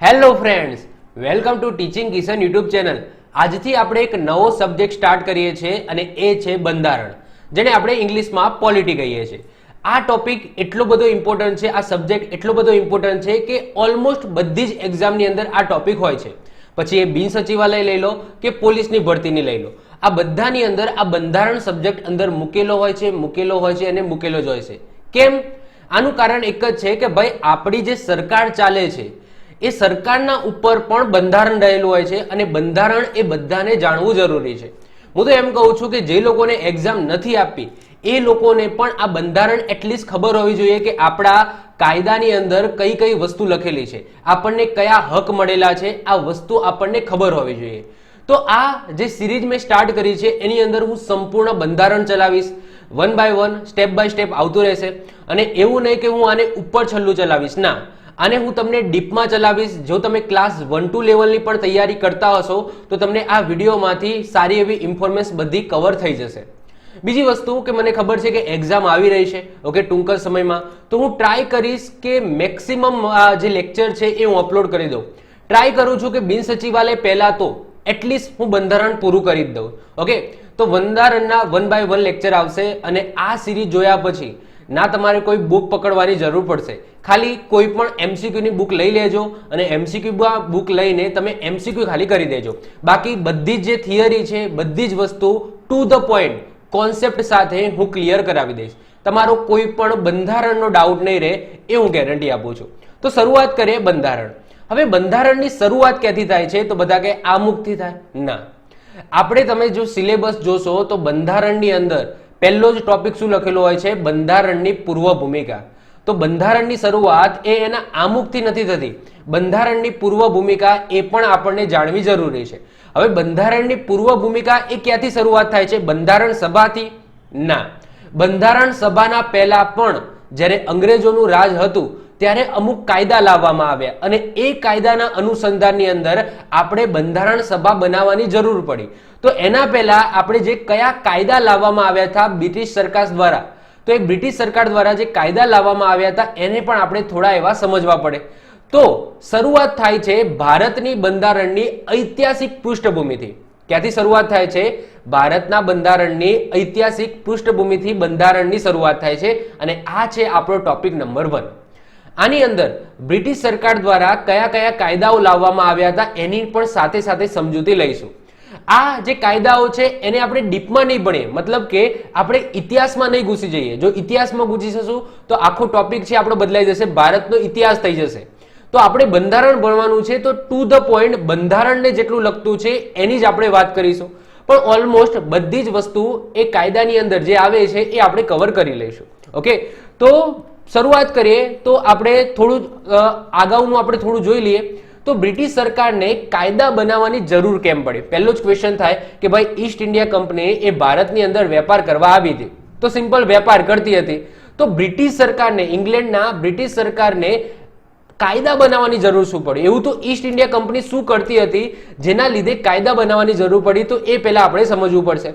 Hello friends, welcome to teaching Kishan YouTube channel. આજથી આપણે એક નવો સબ્જેક્ટ સ્ટાર્ટ કરીએ છીએ અને એ છે બંધારણ, જેને આપણે ઇંગ્લિશમાં પોલિટી કહીએ છીએ। આ ટોપિક એટલો બધો ઇમ્પોર્ટન્ટ છે, આ સબ્જેક્ટ એટલો બધો ઇમ્પોર્ટન્ટ છે કે ઓલમોસ્ટ બધી જ એક્ઝામની અંદર આ ટોપિક હોય છે। પછી એ બિન સચિવાલય લઈ લો કે પોલીસની ભરતીની લઈ લો, આ બધાની અંદર આ બંધારણ સબ્જેક્ટ અંદર મૂકેલો હોય છે અને મૂકેલો જ હોય છે। કેમ? આનું કારણ એક જ છે કે ભાઈ આપણી જે સરકાર ચાલે છે એ સરકારના ઉપર પણ બંધારણ રહેલું હોય છે અને બંધારણ એ બધાને જાણવું જરૂરી છે। હું તો એમ કહું છું કે જે લોકોને એક્ઝામ નથી આપી એ લોકોને પણ આ બંધારણ એટલીસ્ટ ખબર હોવી જોઈએ કે આપણા કાયદાની અંદર કઈ કઈ વસ્તુ લખેલી છે, આપણને કયા હક મળેલા છે, આ વસ્તુ આપણને ખબર હોવી જોઈએ। તો આ જે સિરીઝ મેં સ્ટાર્ટ કરી છે એની અંદર હું સંપૂર્ણ બંધારણ ચલાવીશ, one by one, step by step આવતું રહેશે। અને એવું નહીં કે હું આને ઉપર છલ્લું ચલાવીશ, ના, આને હું તમને ડીપમાં ચલાવીશ। જો તમે ક્લાસ 1-2 લેવલની પણ તૈયારી કરતા હશો તો તમને આ વિડીયોમાંથી સારી એવી ઇન્ફોર્મેશન બધી કવર થઈ જશે। બીજી વસ્તુ કે મને ખબર છે કે એક્ઝામ આવી રહી છે, ઓકે, ટૂંક જ સમયમાં, તો હું ટ્રાય કરીશ કે મેક્સિમમ જે લેક્ચર છે એ હું અપલોડ કરી દઉં। ટ્રાય કરું છું કે બિન સચિવાલય પહેલા તો એટલીસ્ટ હું બંધારણ પૂરું કરી જ દઉં, ઓકે। તો બંધારણના 1 બાય 1 લેક્ચર આવશે અને આ સિરીઝ જોયા પછી ના તમારે કોઈ બુક પકડવાની જરૂર પડશે, ખાલી કોઈ પણ એમસીક્યુ ની બુક લઈ લેજો અને એમસીક્યુ બુક લઈને તમે એમસીક્યુ ખાલી કરી દેજો। બાકી બધી જ જે થિયરી છે, બધી જ વસ્તુ ટુ ધ પોઈન્ટ કોન્સેપ્ટ સાથે હું ક્લિયર કરાવી દઈશ। તમારો કોઈ પણ બંધારણનો ડાઉટ નહીં રહે એ હું ગેરંટી આપું છું। તો શરૂઆત કરીએ બંધારણ। હવે બંધારણની શરૂઆત ક્યાંથી થાય છે? તો બધા કે આમુખથી થાય? ના, આપણે તમે જો સિલેબસ જોશો તો બંધારણની અંદર પહેલો જ ટોપિક શું લખેલો હોય છે? બંધારણની પૂર્વ ભૂમિકા। તો બંધારણની શરૂઆત એ એના આમુખથી નથી થતી, બંધારણની પૂર્વ ભૂમિકા એ પણ આપણને જાણવી જરૂરી છે। હવે બંધારણની પૂર્વ ભૂમિકા એ ક્યાંથી શરૂઆત થાય છે? બંધારણ સભાથી? ના, બંધારણ સભાના પહેલા પણ જ્યારે અંગ્રેજોનું રાજ હતું ત્યારે અમુક કાયદા લાવવામાં આવ્યા અને એ કાયદાના અનુસંધાનની અંદર આપણે બંધારણ સભા બનાવવાની જરૂર પડી। તો એના પહેલા આપણે જે કયા કાયદા લાવવામાં આવ્યા હતા બ્રિટિશ સરકાર દ્વારા, તો એ બ્રિટિશ સરકાર દ્વારા જે કાયદા લાવવામાં આવ્યા હતા એને પણ આપણે થોડા એવા સમજવા પડે। તો શરૂઆત થાય છે ભારતની બંધારણની ઐતિહાસિક પૃષ્ઠભૂમિથી। ક્યાંથી શરૂઆત થાય છે? ભારતના બંધારણની ઐતિહાસિક પૃષ્ઠભૂમિથી બંધારણની શરૂઆત થાય છે અને આ છે આપણો ટોપિક નંબર 1। આની અંદર બ્રિટિશ સરકાર દ્વારા કયા કયા કાયદાઓ લાવવામાં આવ્યા હતા એની પણ સાથે સાથે સમજૂતી લઈશું। આ જે કાયદાઓ છે એને આપણે ડીપમાં નહીં ભણીએ, મતલબ કે આપણે ઇતિહાસમાં નહીં ઘૂસી જઈએ। જો ઇતિહાસમાં ઘૂસી જશું તો આખો ટોપિક છે આપણો બદલાઈ જશે, ભારતનો ઇતિહાસ થઈ જશે। તો આપણે બંધારણ ભણવાનું છે તો ટુ ધ પોઈન્ટ બંધારણને જેટલું લગતું છે એની જ આપણે વાત કરીશું, પણ ઓલમોસ્ટ બધી જ વસ્તુ એ કાયદાની અંદર જે આવે છે એ આપણે કવર કરી લઈશું, ઓકે। તો શરૂઆત કરીએ તો આપણે થોડું અગાઉનું આપણે થોડું જોઈ લઈએ। તો બ્રિટિશ સરકારને કાયદા બનાવવાની જરૂર કેમ પડી? પહેલો જ ક્વેશ્ચન થાય કે ભાઈ ઈસ્ટ ઇન્ડિયા કંપની એ ભારતની અંદર વેપાર કરવા આવી હતી, તો સિમ્પલ વેપાર કરતી હતી, તો બ્રિટિશ સરકારને, ઇંગ્લેન્ડના બ્રિટિશ સરકારને કાયદા બનાવવાની જરૂર શું પડી? એવું તો ઈસ્ટ ઇન્ડિયા કંપની શું કરતી હતી જેના લીધે કાયદા બનાવવાની જરૂર પડી? તો એ પહેલા આપણે સમજવું પડશે।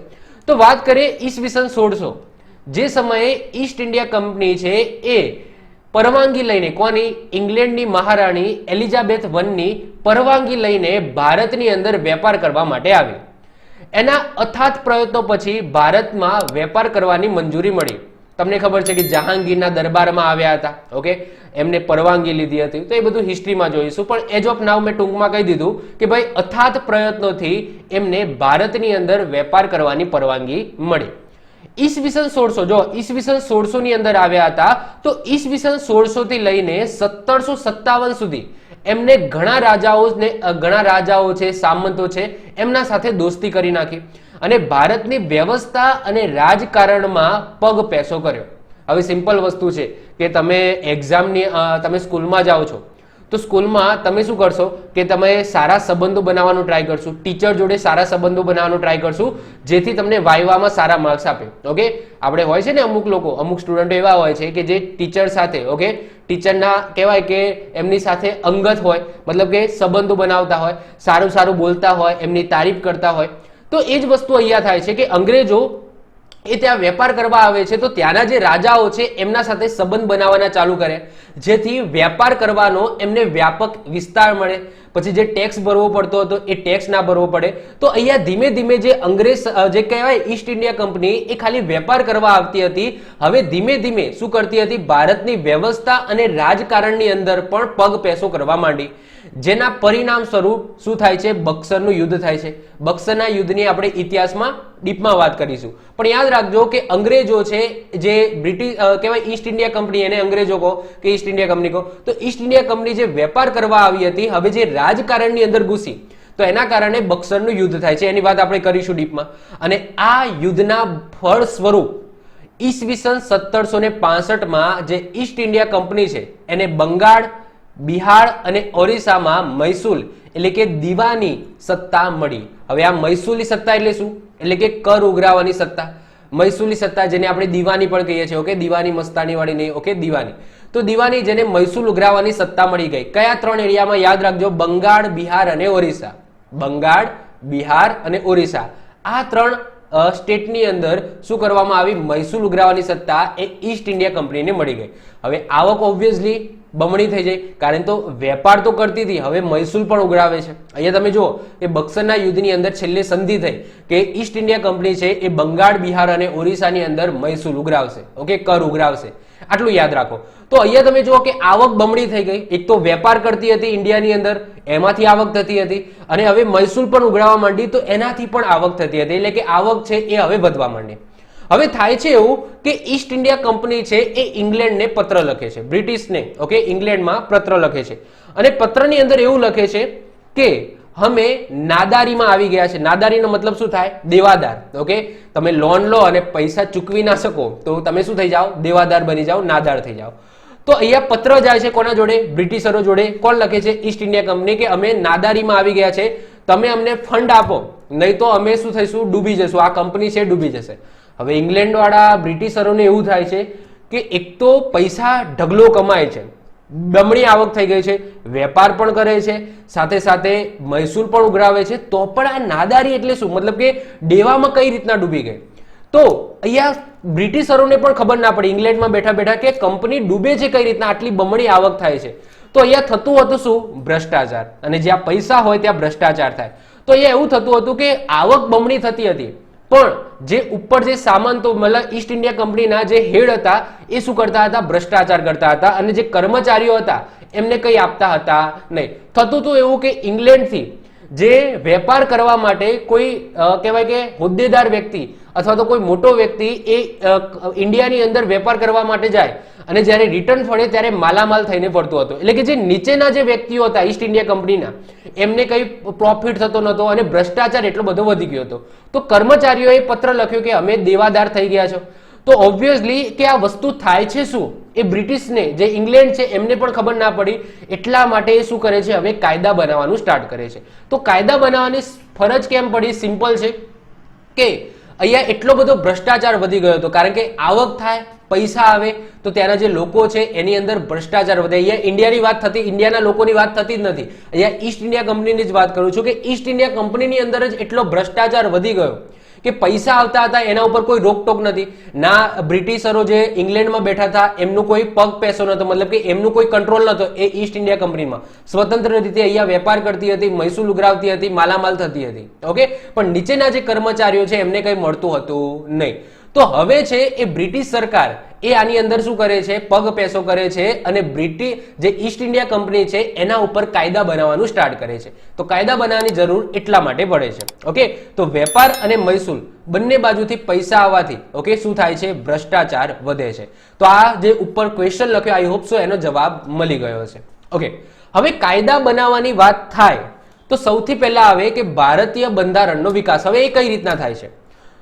તો વાત કરીએ ઈસવીસન 1600, જે સમયે ઈસ્ટ ઇન્ડિયા કંપની છે એ પરવાનગી લઈને, કોની? ઇંગ્લેન્ડની મહારાણી એલિઝાબેથ વનની પરવાનગી લઈને ભારતની અંદર વેપાર કરવા માટે આવી। એના અથાત પ્રયત્નો પછી ભારતમાં વેપાર કરવાની મંજૂરી મળી। તમને ખબર છે કે જહાંગીરના દરબારમાં આવ્યા હતા, ઓકે, એમને પરવાનગી લીધી હતી, તો એ બધું હિસ્ટ્રીમાં જોઈશું, પણ એજ ઓફ નાવ મેં ટૂંકમાં કહી દીધું કે ભાઈ અથાત પ્રયત્નોથી એમને ભારતની અંદર વેપાર કરવાની પરવાનગી મળી। ઈસવીસન 1600, જો ઈસવીસન 1600 ની અંદર આવ્યા હતા તો ઈસવીસન 1600 થી લઈને 1757 સુધી એમને ઘણા રાજાઓ છે, સામંતો છે, એમના સાથે દોસ્તી કરી નાખી અને ભારતની વ્યવસ્થા અને રાજકારણમાં પગ પેસો કર્યો। હવે સિમ્પલ વસ્તુ છે કે તમે એક્ઝામની તમે સ્કૂલમાં જાઓ છો તો સ્કૂલમાં તમે શું કરશો કે તમે સારા સંબંધો બનાવવાનું ટ્રાય કરશું, ટીચર જોડે સારા સંબંધો બનાવવાનું ટ્રાય કરશું જેથી તમને વાયવામાં સારા માર્ક્સ આપે, ઓકે। આપણે હોય છે ને અમુક લોકો, અમુક સ્ટુડન્ટો એવા હોય છે કે જે ટીચર સાથે, ઓકે, ટીચરના કહેવાય કે એમની સાથે અંગત હોય, મતલબ કે સંબંધો બનાવતા હોય, સારું સારું બોલતા હોય, એમની તારીફ કરતા હોય। તો એ જ વસ્તુ અહીંયા થાય છે કે અંગ્રેજો એ ત્યાં વેપાર કરવા આવે છે તો ત્યાંના જે રાજાઓ છે એમના સાથે સંબંધ બનાવવાના ચાલુ કરે, જેથી વેપાર કરવાનો એમને વ્યાપક વિસ્તાર મળે. પછી જે ટેક્સ ભરવો પડતો હતો એ ટેક્સ ના ભરવો પડે. તો અહીંયા ધીમે ધીમે જે અંગ્રેજ જે કહેવાય ઈસ્ટ ઇન્ડિયા કંપની એ ખાલી વેપાર કરવા આવતી હતી, હવે ધીમે ધીમે શું કરતી હતી, ભારતની વ્યવસ્થા અને રાજકારણની અંદર પણ પગ પેસો કરવા માંડી. જેના પરિણામ સ્વરૂપ શું થાય છે, બક્સરનું યુદ્ધ થાય છે. બક્સરના યુદ્ધની આપણે ઇતિહાસમાં ડીપમાં વાત કરીશું. પણ યાદ રાખજો કે અંગ્રેજો છે જે બ્રિટિશ કહેવાય ઈસ્ટ ઇન્ડિયા કંપની, એને અંગ્રેજો કહો કે ઈસ્ટ ઇન્ડિયા કંપની કહો, તો ઈસ્ટ ઇન્ડિયા કંપની જે વેપાર કરવા આવી હતી, હવે જે રાજકારણની અંદર ઘૂસી, તો એના કારણે બક્સરનું યુદ્ધ થાય છે. એની વાત આપણે કરીશું ડીપમાં. અને આ યુદ્ધના ફળ સ્વરૂપ ઈસવીસન 1765માં જે ઈસ્ટ ઇન્ડિયા કંપની છે એને બંગાળ, બિહાર અને ઓરિસ્સામાં મૈસૂલ એટલે કે દીવાની સત્તા મળી. હવે આ મૈસૂલી સત્તા એટલે શું, એટલે કે કર ઉઘરાવવાની સત્તા. મૈસૂલી સત્તા જેને આપણે દીવાની પણ કહીએ છીએ, ઓકે, દીવાની મસ્તાની વાળી નહીં, ઓકે, દીવાની. તો દીવાની જેને મૈસૂલ ઉઘરાવવાની સત્તા મળી ગઈ. કયા 3 એરિયામાં, યાદ રાખજો, બંગાળ, બિહાર અને ઓરિસ્સા. બંગાળ, બિહાર અને ઓરિસ્સા, આ 3 સ્ટેટની અંદર શું કરવામાં આવી, મૈસૂલ ઉઘરાવવાની સત્તા એ ઈસ્ટ ઇન્ડિયા કંપનીને મળી ગઈ. હવે આવક ઓબ્વિયસલી બમણી થઈ જાય, કારણ તો વેપાર તો કરતી હતી, હવે મૈસૂલ પણ ઉઘરાવે છે. અહીંયા તમે જુઓ કે બક્સરના યુદ્ધની અંદર છેલ્લે સંધિ થઈ કે ઈસ્ટ ઇન્ડિયા કંપની છે એ બંગાળ, બિહાર અને ઓરિસ્સાની અંદર મૈસૂલ ઉઘરાવશે, ઓકે, કર ઉઘરાવશે. આટલું યાદ રાખો. તો અહીંયા તમે જુઓ કે આવક બમણી થઈ ગઈ. એક તો વેપાર કરતી હતી ઇન્ડિયાની અંદર, એમાંથી આવક થતી હતી, અને હવે મૈસૂલ પણ ઉઘરાવવા માંડી, તો એનાથી પણ આવક થતી હતી. એટલે કે આવક છે એ હવે વધવા માંડી. હવે થાય છે એવું કે ઈસ્ટ ઇન્ડિયા કંપની છે એ ઇંગ્લેન્ડને પત્ર લખે છે, બ્રિટિશને, ઓકે, ઇંગ્લેન્ડમાં પત્ર લખે છે. અને પત્રની અંદર એવું લખે છે કે અમે નાદારીમાં આવી ગયા છે. નાદારીનો મતલબ શું થાય, દેવાદાર. ઓકે, તમે લોન લો અને પૈસા ચૂકવી ના શકો તો તમે શું થઈ જાઓ, દેવાદાર બની જાઓ, નાદાર થઈ જાઓ. તો અહીંયા પત્ર જાય છે કોના જોડે, બ્રિટિશરો જોડે. કોણ લખે છે, ઈસ્ટ ઇન્ડિયા કંપની, કે અમે નાદારીમાં આવી ગયા છે, તમે અમને ફંડ આપો, નહીં તો અમે શું થઈશું, ડૂબી જશું, આ કંપની છે ડૂબી જશે. હવે ઇંગ્લેન્ડ વાળા બ્રિટિશરોને એવું થાય છે કે એક તો પૈસા ઢગલો કમાય છે, બમણી આવક થઈ ગઈ છે, વેપાર પણ કરે છે, સાથે સાથે મૈસૂલ પણ ઉઘરાવે છે, તો પણ આ નાદારી એટલે શું, મતલબ કે દેવામાં કઈ રીતના ડૂબી ગઈ. તો અહીંયા બ્રિટિશરોને પણ ખબર ના પડી ઇંગ્લેન્ડમાં બેઠા બેઠા કે કંપની ડૂબે છે કઈ રીતના, આટલી બમણી આવક થાય છે. તો અહીંયા થતું હતું શું, ભ્રષ્ટાચાર. અને જ્યાં પૈસા હોય ત્યાં ભ્રષ્ટાચાર થાય. તો અહીંયા એવું થતું હતું કે આવક બમણી થતી હતી, પણ જે ઉપર જે સામંતો મતલબ ઈસ્ટ ઇન્ડિયા કંપનીના જે હેડ હતા એ શું કરતા હતા, ભ્રષ્ટાચાર કરતા હતા, અને જે કર્મચારીઓ હતા એમને કંઈ આપતા હતા નહીં. થતું હતું એવું કે ઇંગ્લેન્ડથી જે વેપાર કરવા માટે કોઈ કહેવાય કે હોદ્દેદાર વ્યક્તિ અથવા તો કોઈ મોટો વ્યક્તિ એ ઇન્ડિયાની અંદર વેપાર કરવા માટે જાય, અને જ્યારે રિટર્ન ફળે ત્યારે માલામાલ થઈને ફરતો હતો. એટલે કે જે નીચેના જે વ્યક્તિઓ હતા ઈસ્ટ ઇન્ડિયા કંપનીના, એમને કઈ પ્રોફિટ થતો નહોતો, અને ભ્રષ્ટાચાર એટલો બધો વધી ગયો હતો. તો કર્મચારીઓએ પત્ર લખ્યો કે અમે દેવાદાર થઈ ગયા છો. તો ઓબ્વિયસલી કે આ વસ્તુ થાય છે શું, એ બ્રિટિશને જે ઇંગ્લેન્ડ છે એમને પણ ખબર ના પડી. એટલા માટે એ શું કરે છે, હવે કાયદા બનાવવાનું સ્ટાર્ટ કરે છે. તો કાયદા બનાવવાની ફરજ કેમ પડી, સિમ્પલ છે કે અહીંયા એટલો બધો ભ્રષ્ટાચાર વધી ગયો હતો, કારણ કે આવક થાય, પૈસા આવે, તો ત્યાંના જે લોકો છે એની અંદર ભ્રષ્ટાચાર વધે. અહીંયા ઇન્ડિયાની વાત થતી, ઇન્ડિયાના લોકોની વાત થતી જ નથી. અહીંયા ઈસ્ટ ઇન્ડિયા કંપનીની જ વાત કરું છું કે ઈસ્ટ ઇન્ડિયા કંપનીની અંદર જ એટલો ભ્રષ્ટાચાર વધી ગયો કે પૈસા આવતા હતા, એના ઉપર કોઈ રોકટોક નથી. ના બ્રિટિશરો જે ઇંગ્લેન્ડમાં બેઠા હતા એમનું કોઈ પગ પેસો નતો, મતલબ કે એમનું કોઈ કંટ્રોલ નતો. એ ઈસ્ટ ઇન્ડિયા કંપનીમાં સ્વતંત્ર રીતે અહીંયા વેપાર કરતી હતી, મૈસૂલ ઉઘરાવતી હતી, માલામાલ થતી હતી, ઓકે. પણ નીચેના જે કર્મચારીઓ છે એમને કંઈ મળતું હતું નહીં. તો હવે છે એ બ્રિટિશ સરકાર એ આની અંદર શું કરે છે, પગ પેસો કરે છે, અને બ્રિટિશ જે ઈસ્ટ ઇન્ડિયા કંપની છે એના ઉપર કાયદા બનાવવાનું સ્ટાર્ટ કરે છે. તો કાયદા બનાવવાની જરૂર એટલા માટે પડે છે, ઓકે. તો વેપાર અને મૈસૂલ બંને બાજુથી પૈસા આવવાથી, ઓકે, શું થાય છે, ભ્રષ્ટાચાર વધે છે. તો આ જે ઉપર ક્વેશ્ચન લખ્યો, આઈ હોપ સો એનો જવાબ મળી ગયો છે, ઓકે. હવે કાયદા બનાવવાની વાત થાય તો સૌથી પહેલા આવે કે ભારતીય બંધારણનો વિકાસ. હવે એ કઈ રીતના થાય છે,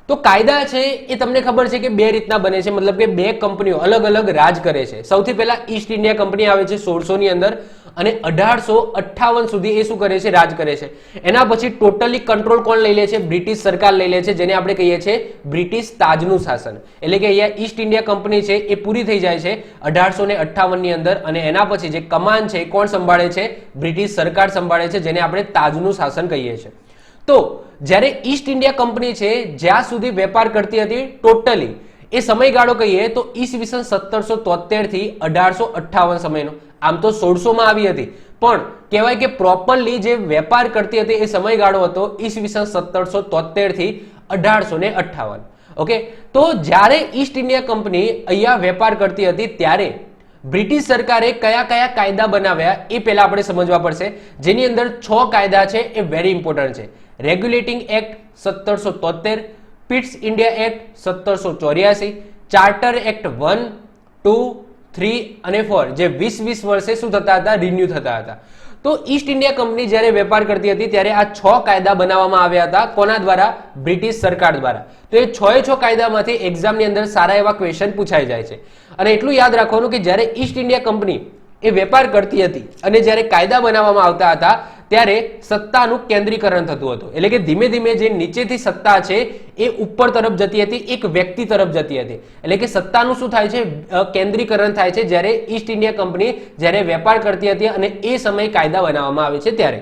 તો કાયદા છે એ તમને ખબર છે કે બે રીતના બને છે, મતલબ કે બે કંપનીઓ અલગ અલગ રાજ કરે છે. સૌથી પહેલા ઈસ્ટ ઇન્ડિયા કંપની આવે છે 1600 ની અંદર, અને 1858 સુધી એ શું કરે છે, રાજ કરે છે. એના પછી ટોટલી કંટ્રોલ કોણ લઈ લે છે, બ્રિટિશ સરકાર લઈ લે છે, જેને આપણે કહીએ છીએ બ્રિટિશ તાજનું શાસન. એટલે કે અહીંયા ઈસ્ટ ઇન્ડિયા કંપની છે એ પૂરી થઈ જાય છે 1858 ની અંદર, અને એના પછી જે કમાન છે એ કોણ સંભાળે છે, બ્રિટિશ સરકાર સંભાળે છે, જેને આપણે તાજનું શાસન કહીએ છીએ. તો જ્યારે ઈસ્ટ ઇન્ડિયા કંપની છે જ્યાં સુધી વેપાર કરતી હતી ટોટલી એ સમયગાળો કહીએ તો ઈસવીસન 1773 થી 1858 સમયનો. આમ તો 1600 માં આવી હતી, પણ કહેવાય કે પ્રોપરલી જે વેપાર કરતી હતી એ સમયગાળો હતો ઈસવીસન 1773 થી 1858. ઓકે, તો જ્યારે ઈસ્ટ ઇન્ડિયા કંપની અહીંયા વેપાર કરતી હતી ત્યારે બ્રિટિશ સરકારે કયા કયા કાયદા બનાવ્યા એ પહેલા આપણે સમજવા પડશે, જેની અંદર 6 કાયદા છે એ વેરી ઇમ્પોર્ટન્ટ છે. Regulating act 1773, Pitt's India act 1784, charter act 1, 2, 3 અને 4 જે 20 વર્ષે શું થતા હતા, રિન્યુ થતા હતા. તો ઈસ્ટ ઇન્ડિયા કંપની જ્યારે વેપાર કરતી હતી ત્યારે આ 6 કાયદા બનાવવામાં આવ્યા હતા. કોના દ્વારા? બ્રિટિશ સરકાર દ્વારા. તો એ 6 કાયદામાંથી એક્ઝામની અંદર સારા એવા ક્વેશ્ચન પૂછાઈ જાય છે. અને એટલું યાદ રાખવાનું કે જ્યારે ઈસ્ટ ઇન્ડિયા કંપની એ વેપાર કરતી હતી અને જ્યારે કાયદા બનાવવામાં આવતા હતા ત્યારે સત્તાનું કેન્દ્રીકરણ થતું હતું. એટલે કે ધીમે ધીમે જે નીચેથી સત્તા છે એ ઉપર તરફ જતી હતી, એક વ્યક્તિ તરફ જતી હતી. એટલે કે સત્તાનું શું થાય છે, કેન્દ્રીકરણ થાય છે જ્યારે ઈસ્ટ ઇન્ડિયા કંપની જ્યારે વેપાર કરતી હતી અને એ સમયે કાયદા બનાવવામાં આવે છે ત્યારે.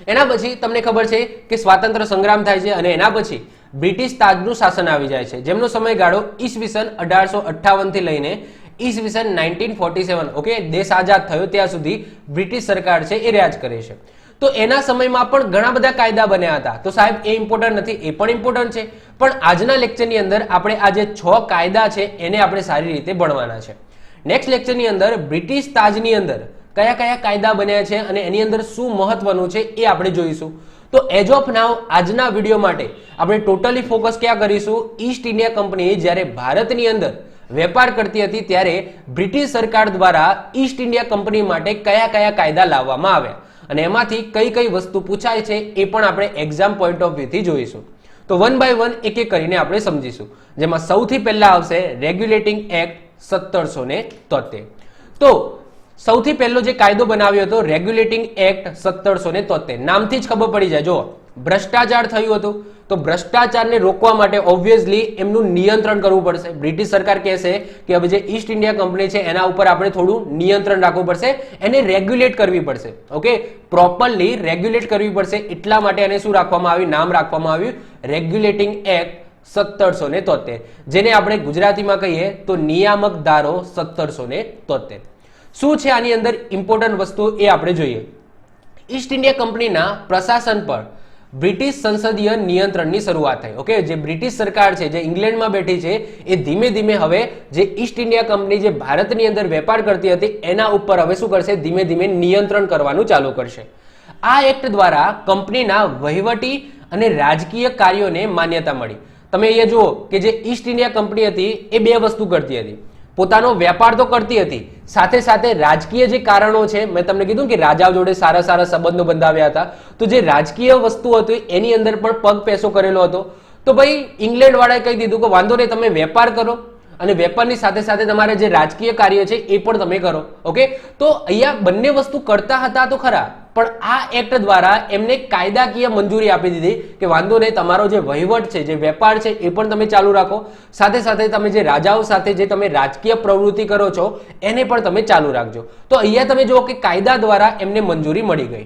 એના પછી તમને ખબર છે કે સ્વાતંત્ર્ય સંગ્રામ થાય છે અને એના પછી બ્રિટિશ તાજનું શાસન આવી જાય છે, જેમનો સમયગાળો ઈસવીસન 1858 થી લઈને ઈસવીસન 1947 ઓકે દેશ આઝાદ થયો ત્યાં સુધી બ્રિટિશ સરકાર છે એ રાજ કરે છે. તો એના સમયમાં પણ ઘણા બધા કાયદા બન્યા હતા. તો સાહેબ એ ઇમ્પોર્ટન્ટ નથી, એ પણ ઇમ્પોર્ટન્ટ છે, પણ આજના લેક્ચરની અંદર આપણે આ જે 6 કાયદા છે એને આપણે સારી રીતે ભણવાના છે. નેક્સ્ટ લેક્ચરની અંદર બ્રિટિશ તાજની અંદર કયા કયા કાયદા બન્યા છે અને એની અંદર શું મહત્વનું છે એ આપણે જોઈશું. તો એજ ઓફ નાવ આજના વિડીયો માટે આપણે ટોટલી ફોકસ ક્યાં કરીશું, ઈસ્ટ ઇન્ડિયા કંપની જ્યારે ભારતની અંદર વેપાર કરતી હતી ત્યારે બ્રિટિશ સરકાર દ્વારા ઈસ્ટ ઇન્ડિયા કંપની માટે કયા કયા કાયદા લાવવામાં આવ્યા અને એમાંથી કઈ કઈ વસ્તુ પૂછાય છે એ પણ આપણે એક્ઝામ પોઈન્ટ ઓફ વ્યૂથી જોઈશું. તો વન બાય વન એક એક કરીને આપણે સમજીશું. જેમાં સૌથી પહેલા આવશે રેગ્યુલેટિંગ એક્ટ 1773. તો સૌથી પહેલો જે કાયદો બનાવ્યો હતો રેગ્યુલેટિંગ એક્ટ 1773, નામથી જ ખબર પડી જાય. જો ભ્રષ્ટાચાર થયું હતું તો ભ્રષ્ટાચારને રોકવા માટે ઓબ્વિયસલી એમનું નિયંત્રણ કરવું પડશે. બ્રિટિશ સરકાર કહેશે કે હવે જે ઈસ્ટ ઇન્ડિયા કંપની છે એના ઉપર આપણે થોડું નિયંત્રણ રાખવું પડશે, એને રેગ્યુલેટ કરવી પડશે. ઓકે, પ્રોપરલી રેગ્યુલેટ કરવી પડશે, એટલા માટે એને શું રાખવામાં આવ્યું, નામ રાખવામાં આવ્યું રેગ્યુલેટિંગ એક્ટ 1773, જેને આપણે ગુજરાતીમાં કહીએ તો નિયામક ધારો 1773. શું છે આની અંદર ઇમ્પોર્ટન્ટ વસ્તુ એ આપણે જોઈએ. ઈસ્ટ ઇન્ડિયા કંપનીના પ્રશાસન પર બ્રિટિશ સંસદીય નિયંત્રણની શરૂઆત થઈ. ઓકે, જે બ્રિટિશ સરકાર છે જે ઇંગ્લેન્ડમાં બેઠી છે એ ધીમે ધીમે હવે જે ઈસ્ટ ઇન્ડિયા કંપની જે ભારતની અંદર વેપાર કરતી હતી એના ઉપર હવે શું કરશે, ધીમે ધીમે નિયંત્રણ કરવાનું ચાલુ કરશે. આ એક્ટ દ્વારા કંપનીના વહીવટી અને રાજકીય કાર્યોને માન્યતા મળી. તમે અહીંયા જુઓ કે જે ઈસ્ટ ઇન્ડિયા કંપની હતી એ 2 વસ્તુ કરતી હતી. પોતાનો વેપાર તો કરતી હતી, સાથે સાથે રાજકીય જે કારણો છે, મેં તમને કીધું કે રાજાઓ જોડે સારા સારા સંબંધો બંધાવ્યા હતા, તો જે રાજકીય વસ્તુ હતી એની અંદર પણ પગ પેસો કરેલો હતો. તો ભાઈ ઇંગ્લેન્ડ વાળાએ કહી દીધું કે વાંધો નહીં, તમે વેપાર કરો અને વેપારની સાથે સાથે તમારે જે રાજકીય કાર્ય છે એ પણ તમે કરો. ઓકે, તો અહીંયા બંને વસ્તુ કરતા હતા તો ખરા, પણ આ એક્ટ દ્વારા એમને કાયદાકીય મંજૂરી આપી દીધી કે વાંધો નહીં, તમારો જે વહીવટ છે, જે વેપાર છે એ પણ તમે ચાલુ રાખો, સાથે સાથે તમે જે રાજાઓ સાથે જે તમે રાજકીય પ્રવૃત્તિ કરો છો એને પણ તમે ચાલુ રાખજો. તો અહીંયા તમે જુઓ કે કાયદા દ્વારા એમને મંજૂરી મળી ગઈ.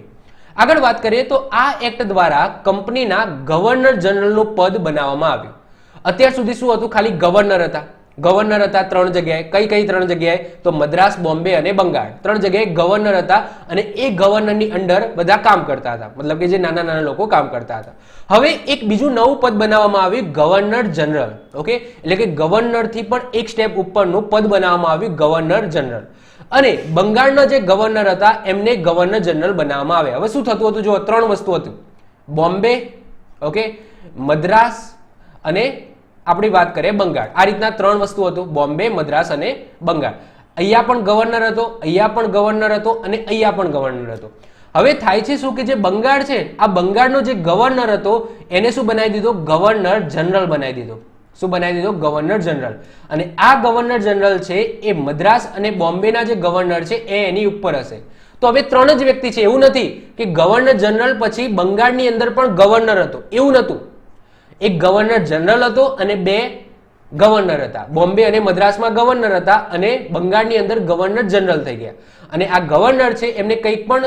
આગળ વાત કરીએ તો આ એક્ટ દ્વારા કંપનીના ગવર્નર જનરલનું પદ બનાવવામાં આવ્યું. અત્યાર સુધી શું હતું, ખાલી ગવર્નર હતા. ગવર્નર હતા 3 જગ્યાએ. કઈ કઈ 3 જગ્યાએ, તો મદ્રાસ, બોમ્બે અને બંગાળ, 3 જગ્યાએ ગવર્નર હતા અને એ ગવર્નરની અંડર બધા કામ કરતા હતા, મતલબ કે જે નાના નાના લોકો કામ કરતા હતા. હવે એક બીજું નવું પદ બનાવવામાં આવ્યું, ગવર્નર જનરલ. ઓકે, એટલે કે ગવર્નર થી પણ એક સ્ટેપ ઉપરનું પદ બનાવવામાં આવ્યું, ગવર્નર જનરલ. અને બંગાળના જે ગવર્નર હતા એમને ગવર્નર જનરલ બનાવવામાં આવ્યા. હવે શું થતું હતું, જો 3 વસ્તુ હતું, બોમ્બે, ઓકે, મદ્રાસ અને આપણી વાત કરીએ બંગાળ. આ રીતના 3 વસ્તુ હતું, બોમ્બે, મદ્રાસ અને બંગાળ. અહીંયા પણ ગવર્નર હતો, અહીંયા પણ ગવર્નર હતો અને અહીંયા પણ ગવર્નર હતો. હવે થાય છે શું કે જે બંગાળ છે, આ બંગાળનો જે ગવર્નર હતો એને શું બનાવી દીધો, ગવર્નર જનરલ બનાવી દીધો. શું બનાવી દીધો, ગવર્નર જનરલ. અને આ ગવર્નર જનરલ છે એ મદ્રાસ અને બોમ્બેના જે ગવર્નર છે એ એની ઉપર હશે. તો હવે 3 જ વ્યક્તિ છે, એવું નથી કે ગવર્નર જનરલ પછી બંગાળની અંદર પણ ગવર્નર હતો, એવું નહોતું. એક ગવર્નર જનરલ હતો અને 2 ગવર્નર હતા. બોમ્બે અને મદ્રાસમાં ગવર્નર હતા અને બંગાળની અંદર ગવર્નર જનરલ થઈ ગયા. અને આ ગવર્નર છે એમને કંઈક પણ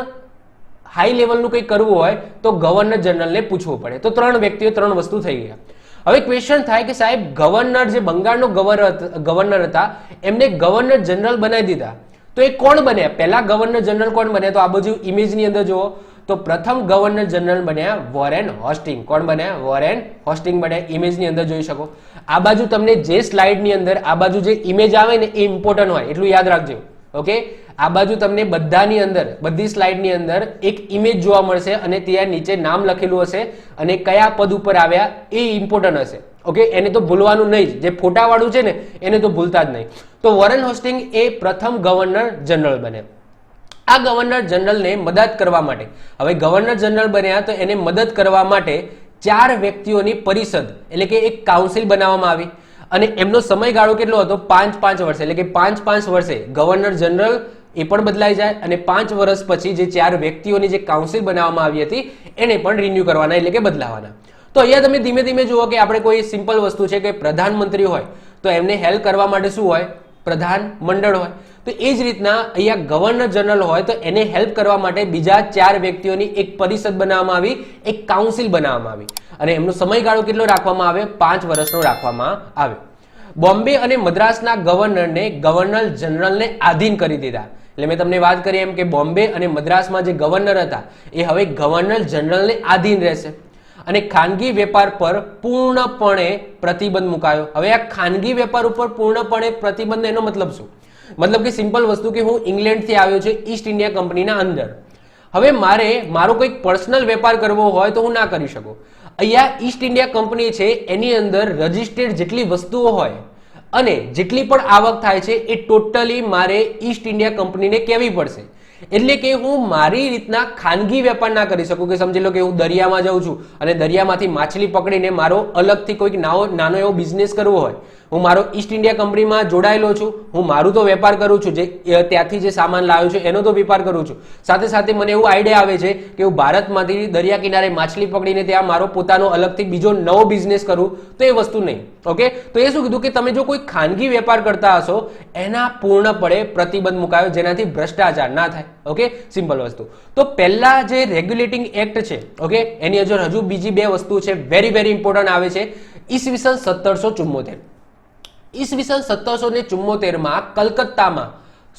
હાઈ લેવલનું કંઈ કરવું હોય તો ગવર્નર જનરલને પૂછવું પડે. તો 3 વ્યક્તિઓ 3 વસ્તુ થઈ ગયા. હવે ક્વેશ્ચન થાય કે સાહેબ ગવર્નર જે બંગાળનો ગવર્નર હતા એમને ગવર્નર જનરલ બનાવી દીધા, તો એ કોણ બન્યા? પહેલા ગવર્નર જનરલ કોણ બન્યા? તો આ બાજુ ઇમેજની અંદર જુઓ તો પ્રથમ ગવર્નર જનરલ બન્યા વોરેન હોસ્ટિંગ. કોણ બન્યા? વોરેન હોસ્ટિંગ બન્યા. ઇમેજની અંદર જોઈ શકો. આ બાજુ તમને જે સ્લાઇડની અંદર આ બાજુ જે ઇમેજ આવે ને એ ઇમ્પોર્ટન્ટ હોય એટલું યાદ રાખજો. ઓકે, આ બાજુ તમને બધાની અંદર બધી સ્લાઇડની અંદર એક ઇમેજ જોવા મળશે અને ત્યાં નીચે નામ લખેલું હશે અને કયા પદ ઉપર આવ્યા એ ઇમ્પોર્ટન્ટ હશે. ઓકે, એને તો ભૂલવાનું નહીં જ. જે ફોટાવાળું છે ને એને તો ભૂલતા જ નહીં. તો વોરેન હોસ્ટિંગ એ પ્રથમ ગવર્નર જનરલ બને. આ ગવર્નર જનરલને મદદ કરવા માટે, હવે ગવર્નર જનરલ બન્યા તો એને મદદ કરવા માટે 4 વ્યક્તિઓની પરિષદ એટલે કે એક કાઉન્સિલ બનાવવામાં આવી અને એમનો સમયગાળો કેટલો હતો? 5-5 વર્ષે. એટલે કે 5-5 વર્ષે ગવર્નર જનરલ એ પણ બદલાઈ જાય અને 5 વર્ષ પછી જે 4 વ્યક્તિઓની જે કાઉન્સિલ બનાવવામાં આવી હતી એને પણ રિન્યુ કરવાના એટલે કે બદલાવાના. તો અહીંયા તમે ધીમે ધીમે જુઓ કે આપણે કોઈ સિમ્પલ વસ્તુ છે કે પ્રધાનમંત્રી હોય તો એમને હેલ્પ કરવા માટે શું હોય? પ્રધાન મંડળ હોય. તો એ જ રીતના અહીંયા ગવર્નર જનરલ હોય તો એને હેલ્પ કરવા માટે બીજા 4 વ્યક્તિઓની એક પરિષદ બનાવવામાં આવી, એક કાઉન્સિલ બનાવવામાં આવી અને એમનો સમયગાળો કેટલો રાખવામાં આવે? 5 વર્ષનો રાખવામાં આવે. બોમ્બે અને મદ્રાસના ગવર્નરને ગવર્નર જનરલને આધીન કરી દીધા. એટલે મેં તમને વાત કરી એમ કે બોમ્બે અને મદ્રાસમાં જે ગવર્નર હતા એ હવે ગવર્નર જનરલને આધીન રહેશે અને ખાનગી વેપાર પર પૂર્ણપણે પ્રતિબંધ મુકાયો. હવે આ ખાનગી વેપાર ઉપર પૂર્ણપણે પ્રતિબંધ એનો મતલબ શું? મતલબ કે સિમ્પલ વસ્તુ કે હું ઇંગ્લેન્ડથી આવ્યો છું ઈસ્ટ ઇન્ડિયા કંપનીના અંદર, હવે મારો કોઈક પર્સનલ વેપાર કરવો હોય તો હું ના કરી શકું. અહીંયા ઈસ્ટ ઇન્ડિયા કંપની છે એની અંદર રજિસ્ટર્ડ જેટલી વસ્તુઓ હોય અને જેટલી પણ આવક થાય છે એ ટોટલી મારે ઈસ્ટ ઇન્ડિયા કંપનીને કહેવી પડશે. એટલે કે હું મારી રીતના ખાનગી વેપાર ના કરી શકું કે સમજી લો કે હું દરિયામાં જાઉં છું અને દરિયામાંથી માછલી પકડીને મારો અલગથી કોઈક નાનો એવો બિઝનેસ કરવો હોય, હું મારો ઈસ્ટ ઇન્ડિયા કંપનીમાં જોડાયેલો છું, હું મારું તો વેપાર કરું છું, જે ત્યાંથી જે સામાન લાવ્યો છું એનો તો વેપાર કરું છું, સાથે સાથે મને એવું આઈડિયા આવે છે કે હું ભારતમાંથી દરિયા કિનારે માછલી પકડીને ત્યાં મારો પોતાનો અલગથી બીજો નવો બિઝનેસ કરું, તો એ વસ્તુ નહીં. ઓકે, તો એ શું કીધું કે તમે જો કોઈ ખાનગી વેપાર કરતા હશો એના પૂર્ણપણે પ્રતિબંધ મુકાયો જેનાથી ભ્રષ્ટાચાર ના થાય. ઓકે, સિમ્પલ વસ્તુ. તો પહેલા જે રેગ્યુલેટિંગ એક્ટ છે, ઓકે, એની અંદર હજુ બીજી 2 વસ્તુ છે વેરી વેરી ઇમ્પોર્ટન્ટ આવે છે. ઈસવીસન 1774. ઈસવીસન 1774 માં કલકત્તામાં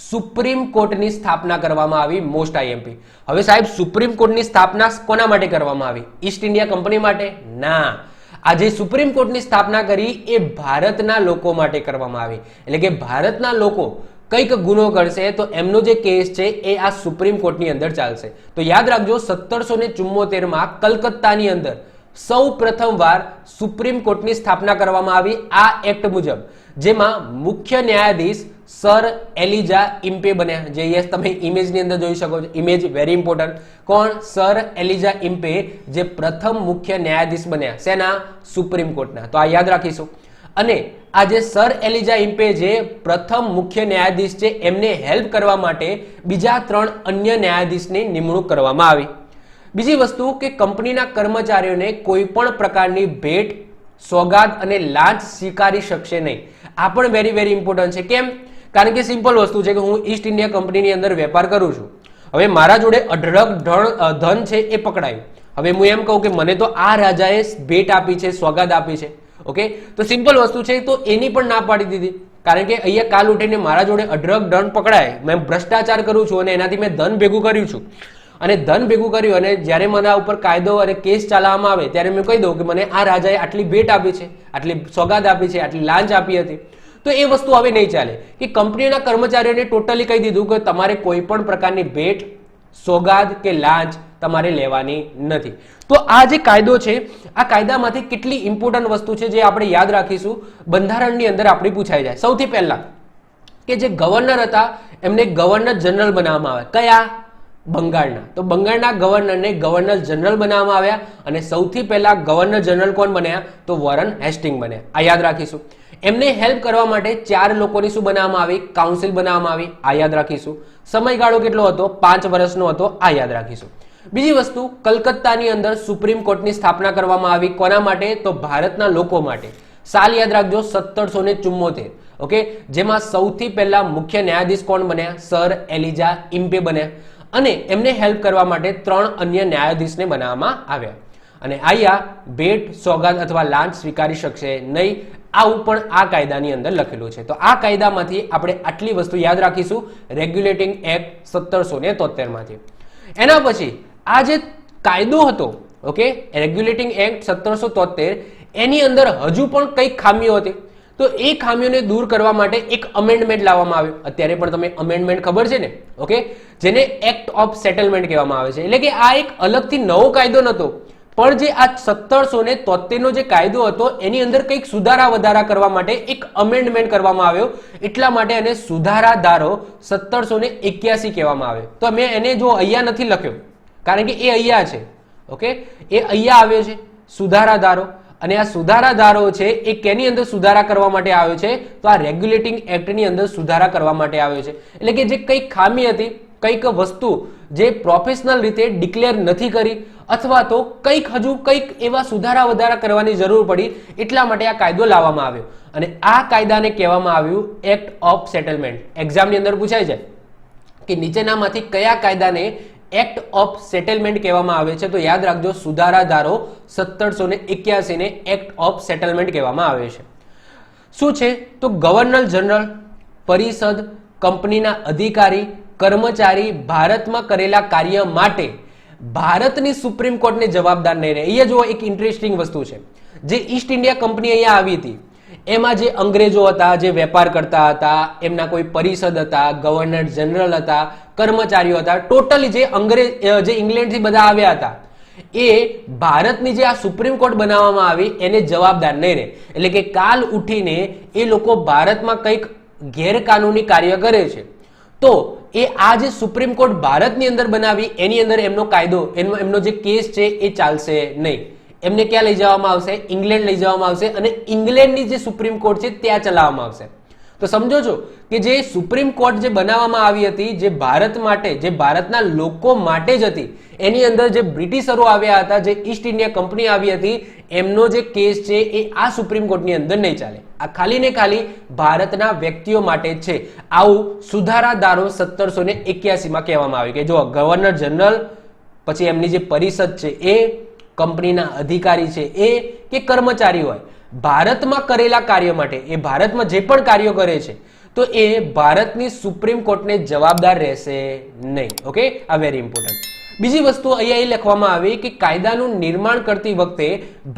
સુપ્રીમ કોર્ટની સ્થાપના કરવામાં આવી. Most IMP. હવે સાહેબ સુપ્રીમ કોર્ટની સ્થાપના કોના માટે કરવામાં આવી? ઈસ્ટ ઇન્ડિયા કંપની માટે? ના. આજે સુપ્રીમ કોર્ટની સ્થાપના કરી એ ભારતના લોકો માટે કરવામાં આવી. એટલે કે ભારતના લોકો કંઈક ગુનો કરશે તો એમનો જે કેસ છે એ આ સુપ્રીમ કોર્ટની અંદર ચાલશે. તો યાદ રાખજો 1774 માં કલકત્તાની અંદર સૌ પ્રથમ વાર સુપ્રીમ કોર્ટની સ્થાપના કરવામાં આવી આ એક્ટ મુજબ, જેમાં મુખ્ય ન્યાયાધીશ સર એલિજા ઇમ્પે બન્યા. જે યસ તમે ઇમેજની અંદર જોઈ શકો છો, ઇમેજ વેરી ઇમ્પોર્ટન્ટ. કોણ? સર એલિજા ઇમ્પે જે પ્રથમ મુખ્ય ન્યાયાધીશ બન્યા. શેના? સુપ્રીમ કોર્ટના. તો આ યાદ રાખીશું. અને આ જે સર એલિજા ઇમ્પે જે પ્રથમ મુખ્ય ન્યાયાધીશ છે એમને હેલ્પ કરવા માટે બીજા 3 અન્ય ન્યાયાધીશની નિમણૂક કરવામાં આવી. બીજી વસ્તુ કે કંપનીના કર્મચારીઓને કોઈ પણ પ્રકારની ભેટ, સોગાદ અને લાંચ સ્વીકારી શકશે નહીં. આ પણ વેરી વેરી ઇમ્પોર્ટન્ટ છે. કેમ? કારણ કે સિમ્પલ વસ્તુ છે કે હું ઈસ્ટ ઇન્ડિયા કંપનીની અંદર વેપાર કરું છું. હવે મારા જોડે અઢળક ધન છે એ પકડાયું. હવે હું એમ કહું કે મને તો આ રાજાએ ભેટ આપી છે, સોગાદ આપી છે. ઓકે, તો સિમ્પલ વસ્તુ છે તો એની પણ ના પાડી દીધી. કારણ કે અહીંયા કાલ ઉઠીને મારા જોડે અઢળક ધન પકડાય, મેં ભ્રષ્ટાચાર કરું છું અને એનાથી મેં ધન ભેગું કર્યું છું અને ધન ભેગું કર્યું અને જ્યારે મને ઉપર કાયદો અને કેસ ચલાવવામાં આવે ત્યારે મેં કહી દઉં કે મને આ રાજાએ આટલી ભેટ આપી છે, આટલી સોગાદ આપી છે, આટલી લાંચ આપી હતી, તો એ વસ્તુ હવે નહીં ચાલે. કે કંપનીના કર્મચારીઓને ટોટલી કહી દીધું કે તમારે કોઈ પણ પ્રકારની ભેટ, સોગાદ કે લાંચ તમારે લેવાની નથી. તો આ જે કાયદો છે આ કાયદામાંથી કેટલી ઇમ્પોર્ટન્ટ વસ્તુ છે જે આપણે યાદ રાખીશું, બંધારણની અંદર આપણી પૂછાઈ જાય. સૌથી પહેલા કે જે ગવર્નર હતા એમને ગવર્નર જનરલ બનાવવામાં આવે. કયા? બંગાળના. તો બંગાળના ગવર્નરને ગવર્નર જનરલ બનાવવામાં આવ્યા અને સૌથી પહેલા ગવર્નર જનરલ કોણ બન્યા? તો વોરેન હેસ્ટિંગ બન્યા. આ યાદ રાખીશું. એમને હેલ્પ કરવા માટે 4 લોકોની શું બનાવવામાં આવી? કાઉન્સિલ બનાવવામાં આવી. આ યાદ રાખીશું. સમયગાળો કેટલો હતો? 5 વર્ષનો હતો. આ યાદ રાખીશું. બીજી વસ્તુ, કલકત્તાની અંદર સુપ્રીમ કોર્ટની સ્થાપના કરવામાં આવી. કોના માટે? તો ભારતના લોકો માટે. સાલ યાદ રાખજો 1774. ઓકે, જેમાં સૌથી પહેલા મુખ્ય ન્યાયાધીશ કોણ બન્યા? સર એલિજા ઇમ્પે બન્યા. અને એમને હેલ્પ કરવા માટે 3 અન્ય ન્યાયાધીશને બનાવવામાં આવ્યા. અને અહીંયા ભેટ, સોગાદ અથવા લાંચ સ્વીકારી શકશે નહીં, આવું પણ આ કાયદાની અંદર લખેલું છે. તો આ કાયદામાંથી આપણે આટલી વસ્તુ યાદ રાખીશું, રેગ્યુલેટિંગ એક્ટ 1773 માંથી. એના પછી આ જે કાયદો હતો, ઓકે, રેગ્યુલેટિંગ એક્ટ 1773, એની અંદર હજુ પણ કઈક ખામીઓ હતી. તો એ ખામીઓને દૂર કરવા માટે એક અમેન્ડમેન્ટ લાવવામાં આવ્યો. અત્યારે પણ તમે અમેન્ડમેન્ટ ખબર છે ને, ઓકે, જેને એક્ટ ઓફ સેટલમેન્ટ કહેવામાં આવે છે. એટલે કે આ એક અલગથી નવો કાયદો નહોતો, પણ જે આ 1773 નો જે કાયદો હતો એની અંદર કંઈક સુધારા વધારા કરવા માટે એક અમેન્ડમેન્ટ કરવામાં આવ્યો. એટલા માટે એને સુધારા ધારો 1781 કહેવામાં આવે. તો મેં એને જો અહીંયા નથી લખ્યો કારણ કે એ અહીંયા છે, ઓકે, એ અહીંયા આવ્યો છે સુધારા ધારો. અને આ સુધારા ધારો છે એ કેની અંદર સુધારા કરવા માટે આવ્યો છે? તો આ રેગ્યુલેટિંગ એક્ટની અંદર સુધારા કરવા માટે આવ્યો છે. એટલે કે જે કંઈક ખામી હતી, કંઈક વસ્તુ જે પ્રોફેશનલ રીતે ડિક્લેર નથી કરી, અથવા તો કંઈક હજુ કંઈક એવા સુધારા વધારા કરવાની જરૂર પડી, એટલા માટે આ કાયદો લાવવામાં આવ્યો. અને આ કાયદાને કહેવામાં આવ્યું એક્ટ ઓફ સેટલમેન્ટ. એક્ઝામની અંદર પૂછાય છે કે નીચેનામાંથી કયા કાયદાને એક્ટ ઓફ સેટલમેન્ટ કહેવામાં આવે છે? તો યાદ રાખજો, સુધારા ધારો 1781 ને એક્ટ ઓફ સેટલમેન્ટ કહેવામાં આવે છે. શું છે? તો ગવર્નર જનરલ, પરિષદ, કંપનીના અધિકારી, કર્મચારી ભારતમાં કરેલા કાર્ય માટે ભારતની સુપ્રીમ કોર્ટને જવાબદાર નહીં રહે. અહીંયા જો એક ઇન્ટરેસ્ટિંગ વસ્તુ છે, જે ઈસ્ટ ઇન્ડિયા કંપની અહીંયા આવી હતી, એમાં જે અંગ્રેજો હતા, જે વેપાર કરતા હતા, એમના કોઈ પરિષદ હતા, ગવર્નર જનરલ હતા, કર્મચારીઓ હતા, ટોટલી જે જે ઇંગ્લેન્ડથી બધા આવ્યા હતા, એ ભારતની જે આ સુપ્રીમ કોર્ટ બનાવવામાં આવી એને જવાબદાર નહીં રહે. એટલે કે કાલ ઉઠીને એ લોકો ભારતમાં કંઈક ગેરકાનૂની કાર્ય કરે છે તો એ આ જે સુપ્રીમ કોર્ટ ભારતની અંદર બનાવી એની અંદર એમનો કાયદો, એમનો જે કેસ છે એ ચાલશે નહીં. એમને ક્યાં લઈ જવામાં આવશે? ઇંગ્લેન્ડ લઈ જવામાં આવશે અને ઇંગ્લેન્ડની જે સુપ્રીમ કોર્ટ છે ત્યાં ચલાવવામાં આવશે. તો સમજો છો કે જે સુપ્રીમ કોર્ટ જે બનાવવામાં આવી હતી, જે ભારત માટે, જે ભારતના લોકો માટે જ હતી, એની અંદર જે બ્રિટિશરો આવ્યા હતા, જે ઈસ્ટ ઇન્ડિયા કંપની આવી હતી, એમનો જે કેસ છે એ આ સુપ્રીમ કોર્ટની અંદર નહીં ચાલે. આ ખાલી ને ખાલી ભારતના વ્યક્તિઓ માટે છે. આવું સુધારા ધારો 1781 માં કહેવામાં આવ્યું કે જો ગવર્નર જનરલ, પછી એમની જે પરિષદ છે એ, કંપનીના અધિકારી છે એ, કે કર્મચારી હોય, ભારતમાં કરેલા કાર્ય માટે, એ ભારતમાં જે પણ કાર્યો કરે છે તો એ ભારતની સુપ્રીમ કોર્ટને જવાબદાર રહેશે નહીં. ઓકે, આ વેરી ઇમ્પોર્ટન્ટ. બીજી વસ્તુ અહીંયા એ લખવામાં આવી કે કાયદાનું નિર્માણ કરતી વખતે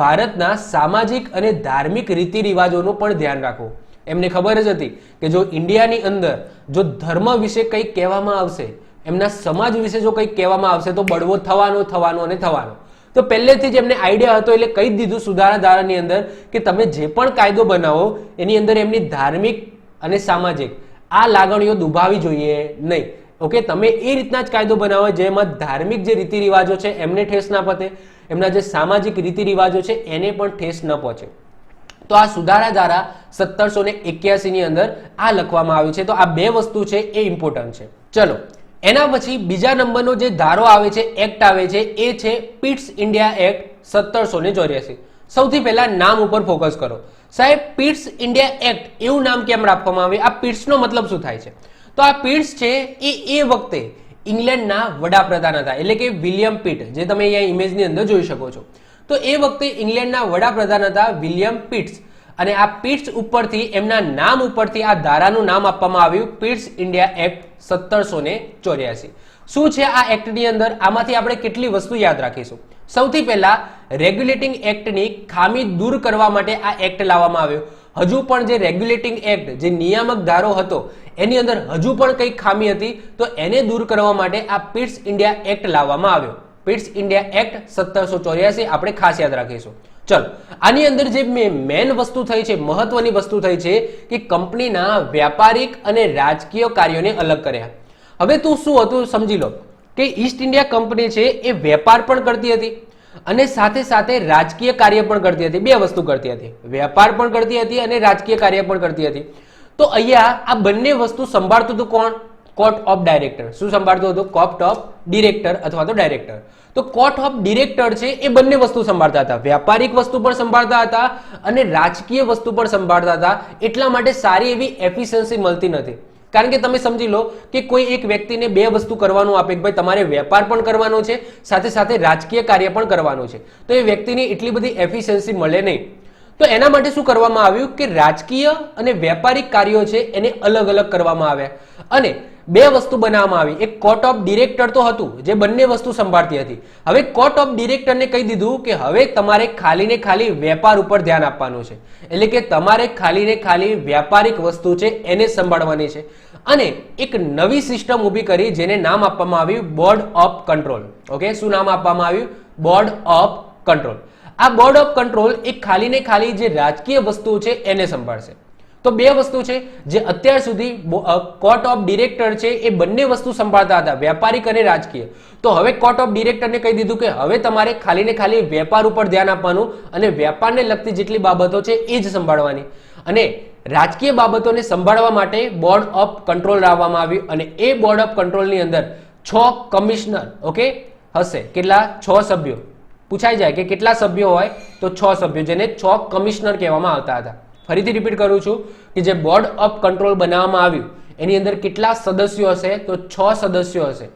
ભારતના સામાજિક અને ધાર્મિક રીતિ રિવાજોનું પણ ધ્યાન રાખવું. એમને ખબર જ હતી કે જો ઇન્ડિયાની અંદર જો ધર્મ વિશે કંઈક કહેવામાં આવશે, એમના સમાજ વિશે જો કંઈક કહેવામાં આવશે તો બળવો થવાનો અને થવાનો. તો પહેલેથી જ એમને આઈડિયા હતો, એટલે કહી દીધું સુધારા ધારાની અંદર કે તમે જે પણ કાયદો બનાવો એની અંદર એમની ધાર્મિક અને સામાજિક આ લાગણીઓ દુભાવી જોઈએ નહીં. ઓકે, તમે એ રીતના જ કાયદો બનાવો જેમાં ધાર્મિક જે રીતિ રિવાજો છે એમને ઠેસ ના પહોંચે, એમના જે સામાજિક રીતિ રિવાજો છે એને પણ ઠેસ ન પહોંચે. તો આ સુધારા ધારા 1781 ની અંદર આ લખવામાં આવ્યું છે. તો આ બે વસ્તુ છે એ ઇમ્પોર્ટન્ટ છે. ચલો, એના પછી બીજા નંબરનો જે ધારો આવે છે, એક્ટ આવે છે, એ છે પિટ્સ ઇન્ડિયા એક્ટ 1784. સૌથી પહેલા નામ ઉપર ફોકસ કરો. સાહેબ, પિટ્સ ઇન્ડિયા એક્ટ એવું નામ કેમ રાખવામાં આવે? આ પિટ્સનો મતલબ શું થાય છે? તો આ પિટ્સ છે એ વખતે ઇંગ્લેન્ડના વડાપ્રધાન હતા, એટલે કે વિલિયમ પિટ, જે તમે અહીંયા ઇમેજની અંદર જોઈ શકો છો. તો એ વખતે ઇંગ્લેન્ડના વડાપ્રધાન હતા વિલિયમ પિટ્સ, અને આ પિટ્સ ઉપરથી, એમના નામ ઉપરથી આ ધારાનું નામ આપવામાં આવ્યું પિટ્સ ઇન્ડિયા એક્ટ 1784. શું છે આ એક્ટની અંદર? આમાંથી આપણે કેટલી વસ્તુ યાદ રાખીશું. સૌથી પહેલા રેગ્યુલેટિંગ એક્ટની ખામી દૂર કરવા માટે આ એક્ટ લાવવામાં આવ્યો. હજુ પણ જે રેગ્યુલેટિંગ એક્ટ, જે નિયામક ધારો હતો, એની અંદર હજુ પણ કંઈક ખામી હતી, તો એને દૂર કરવા માટે આ પિટ્સ ઇન્ડિયા એક્ટ લાવવામાં આવ્યો. પિટ્સ ઇન્ડિયા એક્ટ 1784 આપણે ખાસ યાદ રાખીશું. ચલો, આની અંદર જે મેન વસ્તુ થઈ છે, મહત્વની વસ્તુ થઈ છે કે કંપનીના વ્યાપારિક અને રાજકીય કાર્યોને અલગ કર્યા. હવે તું શું હતું સમજી લો કે ઈસ્ટ ઇન્ડિયા કંપની છે એ વેપાર પણ કરતી હતી અને સાથે સાથે રાજકીય કાર્ય પણ કરતી હતી. બે વસ્તુ કરતી હતી, વેપાર પણ કરતી હતી અને રાજકીય કાર્ય પણ કરતી હતી. તો અહીંયા આ બંને વસ્તુ સંભાળતું હતું કોણ? Court of director. શું સંભાળતું હતું? કોર્ટ ઓફ ડિરેક્ટર અથવા તો ડાયરેક્ટર. તો કોર્ટ ઓફ ડિરેક્ટર છે એ બંને વસ્તુ સંભાળતા હતા, વ્યાપારિક વસ્તુ પણ સંભાળતા હતા અને રાજકીય વસ્તુ પણ સંભાળતા હતા. એટલા માટે સારી એવી એફિશિયન્સી મળતી નથી. કારણ કે તમે સમજી લો કે કોઈ એક વ્યક્તિને બે વસ્તુ કરવાનું આપે કે ભાઈ તમારે વેપાર પણ કરવાનો છે, સાથે સાથે રાજકીય કાર્ય પણ કરવાનું છે, તો એ વ્યક્તિને એટલી બધી એફિશિયન્સી મળે નહીં. તો એના માટે શું કરવામાં આવ્યું કે રાજકીય અને વેપારિક કાર્યો છે એને અલગ અલગ કરવામાં આવ્યા અને બે વસ્તુ બનાવવામાં આવી. એક કોર્ટ ઓફ ડિરેક્ટર તો હતું જે બંને વસ્તુ સંભાળતી હતી. હવે કોર્ટ ઓફ ડિરેક્ટરને કહી દીધું કે હવે તમારે ખાલી ને ખાલી વેપાર ઉપર ધ્યાન આપવાનું છે, એટલે કે તમારે ખાલી ને ખાલી વ્યાપારિક વસ્તુ છે એને સંભાળવાની છે. અને એક નવી સિસ્ટમ ઊભી કરી જેને નામ આપવામાં આવ્યું બોર્ડ ઓફ કંટ્રોલ. ઓકે, શું નામ આપવામાં આવ્યું? Board of control. આ બોર્ડ ઓફ કંટ્રોલ એ ખાલી ને ખાલી જે રાજકીય વસ્તુ છે એને સંભાળશે. તો બે વસ્તુ છે જે અત્યાર સુધી કોર્ટ ઓફ ડિરેક્ટર છે એ બંને વસ્તુ સંભાળતા હતા, વ્યાપારિક અને રાજકીય. તો હવે કોર્ટ ઓફ ડિરેક્ટરને કહી દીધું કે હવે તમારે ખાલી ને ખાલી વેપાર ઉપર ધ્યાન આપવાનું અને વેપારને લગતી જેટલી બાબતો છે એ જ સંભાળવાની. અને રાજકીય બાબતોને સંભાળવા માટે બોર્ડ ઓફ કંટ્રોલ લાવવામાં આવ્યું અને એ બોર્ડ ઓફ કંટ્રોલની અંદર 6 કમિશનર ઓકે હશે. કેટલા? 6 સભ્યો. પૂછાઈ જાય કે કેટલા સભ્યો હોય તો 6 સભ્યો, જેને 6 કમિશનર કહેવામાં આવતા હતા. ફરીથી રિપીટ કરું છું કે જે બોર્ડ ઓફ કંટ્રોલ બનાવવામાં આવ્યું એની અંદર કેટલા સદસ્યો હશે તો 6 સદસ્યો હશે